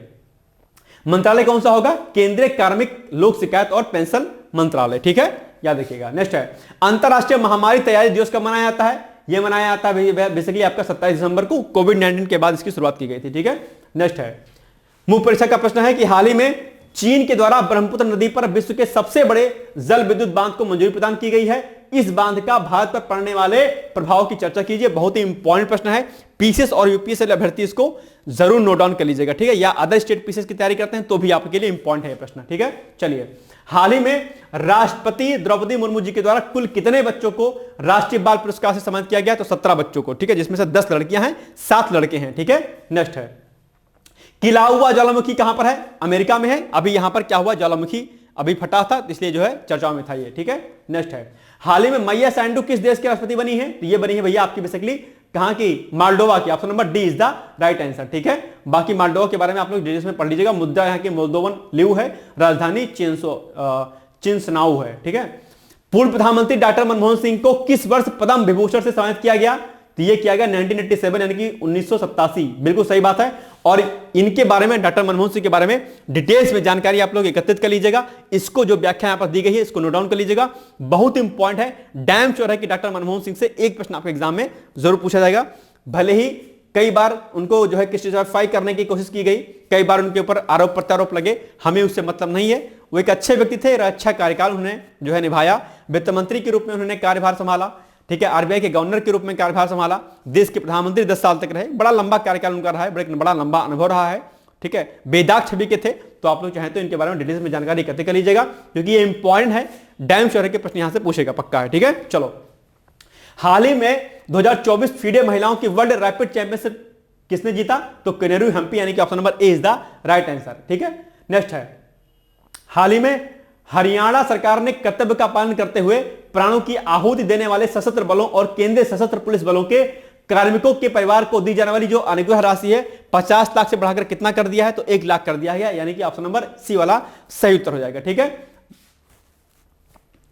मंत्रालय कौन सा होगा? केंद्रीय कार्मिक लोक शिकायत और पेंशन मंत्रालय, ठीक है, याद रखिएगा। नेक्स्ट है अंतरराष्ट्रीय महामारी तैयारी दिवस कब मनाया जाता है? यह मनाया जाता है बेसिकली आपका 27 दिसंबर को, कोविड-19 के बाद इसकी शुरुआत की गई थी, ठीक है। नेक्स्ट है मुख्य परीक्षा का प्रश्न है कि हाल ही में चीन के द्वारा ब्रह्मपुत्र नदी पर विश्व के सबसे बड़े जल विद्युत बांध को मंजूरी प्रदान की गई है, इस बांध का भारत पर पड़ने वाले प्रभाव की चर्चा कीजिए। बहुत ही इंपॉर्टेंट प्रश्न है, पीसीएस और यूपीएससी अभ्यर्थी इसको जरूर नोट डाउन कर लीजिएगा, ठीक है, या अदर स्टेट पीसीएस की तैयारी करते हैं तो भी आपके लिए इंपॉर्टेंट है प्रश्न, ठीक है। चलिए, हाल ही में राष्ट्रपति द्रौपदी मुर्मू जी के द्वारा कुल कितने बच्चों को राष्ट्रीय बाल पुरस्कार से सम्मानित किया गया? तो 17 बच्चों को, ठीक है, जिसमें से 10 लड़कियां हैं, 7 लड़के हैं, ठीक है। नेक्स्ट है किलाउआ ज्वालामुखी कहां पर है? अमेरिका में है। अभी यहां पर क्या हुआ, ज्वालामुखी अभी फटा था, इसलिए जो है चर्चाओं में था ये, ठीक है। नेक्स्ट है हाल ही में मैया सैंडू किस देश के राष्ट्रपति बनी है? तो ये बनी है भैया आपकी बेसिकली कहां की? मालडोवा की, option number D is the right answer, ठीक है। बाकी मालडोवा के बारे में आप लोग डिटेल्स में पढ़ लीजिएगा। मुद्दा यहां की मोल्दोवन लिव है, राजधानी चिंसनाउ है, ठीक है। पूर्व प्रधानमंत्री डॉक्टर मनमोहन सिंह को किस वर्ष पद्म विभूषण से सम्मानित किया गया? तो ये किया गया 1987 यानी कि 1987, बिल्कुल सही बात है। और इनके बारे में, डॉक्टर मनमोहन सिंह के बारे में डिटेल्स में जानकारी आप लोग एकत्रित कर लीजिएगा। इसको जो व्याख्या यहां पर दी गई है इसको नोट डाउन कर लीजिएगा, बहुत इंपॉर्टेंट है। डैम श्योर है कि डॉक्टर मनमोहन सिंह से एक प्रश्न आपके एग्जाम में जरूर पूछा जाएगा। भले ही कई बार उनको जो है क्रिस्टिफाई करने की कोशिश की गई, कई बार उनके ऊपर आरोप प्रत्यारोप लगे, हमें उससे मतलब नहीं है। वो एक अच्छे व्यक्ति थे, अच्छा कार्यकाल उन्होंने जो है निभाया। वित्त मंत्री के रूप में उन्होंने कार्यभार संभाला, ठीक है, आरबीआई के गवर्नर के रूप में कार्यभार संभाला, देश के प्रधानमंत्री 10 साल तक रहे, बड़ा लंबा कार्यकाल उनका रहा है, बड़ा लंबा अनुभव रहा है, ठीक है, बेदाग छवि के थे। तो आप लोग चाहें तो इनके बारे में डिटेल्स में जानकारी एकत्र कर लीजिएगा, क्योंकि ये इंपॉर्टेंट है, डैम श्योर है के प्रश्न यहां से पूछेगा, पक्का है, ठीक है। चलो, हाल ही में 2024 फीडे महिलाओं की वर्ल्ड रैपिड चैंपियनशिप किसने जीता? तो किनेरू हम्पी, यानी कि option number A is the right answer, ठीक है। नेक्स्ट है, हाल ही में हरियाणा सरकार ने कर्तव्य का पालन करते हुए प्राणों की आहुति देने वाले सशस्त्र बलों और केंद्रीय सशस्त्र पुलिस बलों के कार्मिकों के परिवार को दी जाने वाली जो अनुग्रह राशि है 50 लाख से बढ़ाकर कितना कर दिया है? तो 1 लाख कर दिया गया, यानी कि ऑप्शन नंबर सी वाला सही उत्तर हो जाएगा, ठीक है।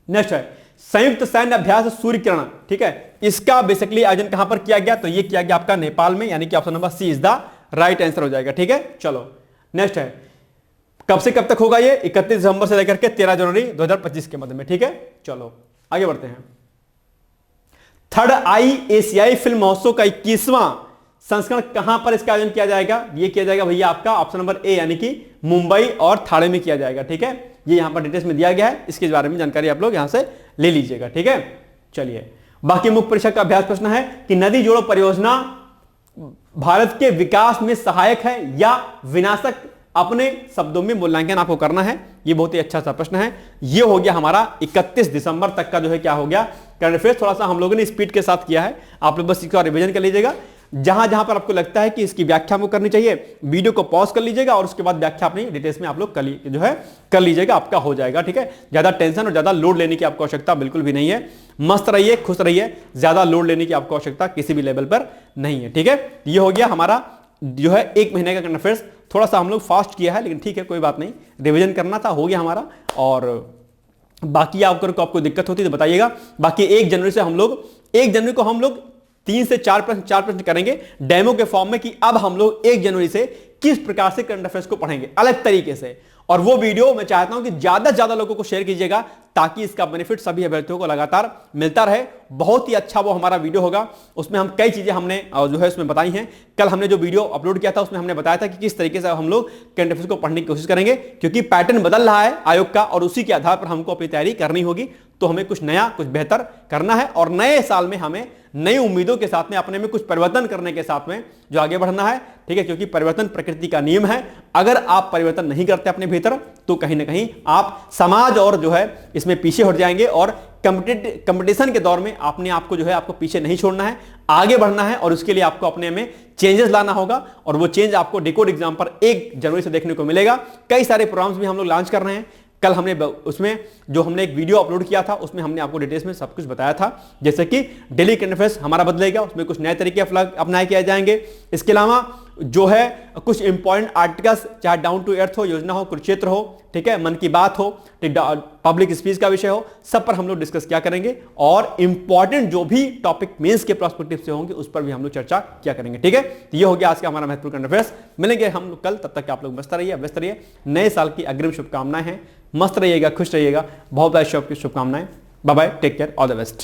नेक्स्ट है, संयुक्त सैन्य अभ्यास सूर्य किरण, ठीक है, इसका बेसिकली आयोजन कहां पर किया गया? तो ये किया गया आपका नेपाल में, यानी कि option number C is the right answer हो जाएगा, ठीक है। चलो, नेक्स्ट है, कब से कब तक होगा ये? 31 दिसंबर से लेकर के 13 जनवरी 2025 के मध्य में, ठीक है। चलो आगे बढ़ते हैं। थर्ड आई एशियाई फिल्म महोत्सव का 21वां संस्करण कहां पर इसका आयोजन किया जाएगा? ये किया जाएगा भैया आपका ऑप्शन नंबर ए, यानी कि मुंबई और थाने में किया जाएगा, ठीक है। ये यहां पर डिटेल्स में दिया गया है, इसके बारे में जानकारी आप लोग यहां से ले लीजिएगा, ठीक है। चलिए, बाकी मुख्य परीक्षा का अभ्यास प्रश्न है कि नदी जोड़ो परियोजना भारत के विकास में सहायक है या विनाशक? अपने शब्दों में मूल्यांकन आपको करना है। ये बहुत ही अच्छा सा प्रश्न है। ये हो गया हमारा 31 दिसंबर तक का जो है क्या हो गया करंट अफेयर्स। थोड़ा सा हम लोगों ने स्पीड के साथ किया है, आप लोग बस इसका रिवीजन कर लीजिएगा। जहां जहां पर आपको लगता है कि इसकी व्याख्या आपको करनी चाहिए, वीडियो को पॉज कर लीजिएगा और उसके बाद व्याख्या अपनी डिटेल्स में आप लोग जो है कर लीजिएगा, आपका हो जाएगा, ठीक है। ज्यादा टेंशन और ज्यादा लोड लेने की आपको आवश्यकता बिल्कुल भी नहीं है। मस्त रहिए, खुश रहिए, ज्यादा लोड लेने की आपको आवश्यकता किसी भी लेवल पर नहीं है, ठीक है। ये हो गया हमारा जो है 1 महीने का करंट अफेयर्स। थोड़ा सा हम लोग फास्ट किया है, लेकिन ठीक है, कोई बात नहीं, रिवीजन करना था, हो गया हमारा। और बाकी आपको दिक्कत होती है तो बताइएगा। बाकी 1 जनवरी से हम लोग 1 जनवरी को हम लोग 3 से 4 प्रश्न करेंगे डेमो के फॉर्म में, कि अब हम लोग 1 जनवरी से किस प्रकार से करंट अफेयर्स को पढ़ेंगे अलग तरीके से। और वो वीडियो मैं चाहता हूं कि ज्यादा से ज्यादा लोगों को शेयर कीजिएगा, ताकि इसका बेनिफिट सभी अभ्यर्थियों को लगातार मिलता रहे। बहुत ही अच्छा वो हमारा वीडियो होगा, उसमें हम कई चीजें हमने जो है उसमें बताई हैं। कल हमने जो वीडियो अपलोड किया था उसमें हमने बताया था कि किस तरीके से हम लोग करंट अफेयर्स को पढ़ने की कोशिश करेंगे, क्योंकि पैटर्न बदल रहा है आयोग का, और उसी के आधार पर हमको अपनी तैयारी करनी होगी। तो हमें कुछ नया, कुछ बेहतर करना है, और नए साल में हमें नई उम्मीदों के साथ में अपने में कुछ परिवर्तन करने के साथ में जो आगे बढ़ना है, ठीक है। क्योंकि परिवर्तन प्रकृति का नियम है। अगर आप परिवर्तन नहीं करते अपने भीतर, तो कहीं ना कहीं आप समाज और जो है इसमें पीछे हट जाएंगे। और कंपटीशन के दौर में अपने आप को जो है आपको पीछे नहीं छोड़ना है, आगे बढ़ना है। और उसके लिए आपको अपने में चेंजेस लाना होगा, और वो चेंज आपको डिकोड एग्जाम पर 1 जनवरी से देखने को मिलेगा। कई सारे प्रोग्राम्स भी हम लोग लॉन्च कर रहे हैं। कल हमने उसमें जो हमने एक वीडियो अपलोड किया था, उसमें हमने आपको डिटेल्स में सब कुछ बताया था, जैसे कि डेली करंट अफेयर्स हमारा बदलेगा, उसमें कुछ नए तरीके अपनाए किए जाएंगे। इसके अलावा जो है कुछ इंपॉर्टेंट आर्टिकल्स, चाहे डाउन टू अर्थ हो, योजना हो, कुरुक्षेत्र हो, ठीक है, मन की बात हो, पब्लिक स्पीच का विषय हो, सब पर हम लोग डिस्कस क्या करेंगे। और इंपॉर्टेंट जो भी टॉपिक मेंस के पर्सपेक्टिव से होंगे उस पर भी हम लोग चर्चा क्या करेंगे, ठीक है। तो ये हो गया आज का हमारा महत्वपूर्ण करंट अफेयर्स। मिलेंगे हम लोग कल, तब तक आप लोग मस्त रहिए, व्यस्त रहिए। नए साल की अग्रिम शुभकामनाएं हैं। मस्त रहिएगा, खुश रहिएगा, बहुत बहुत शुभकामनाएं। Bye bye, take care, all the best.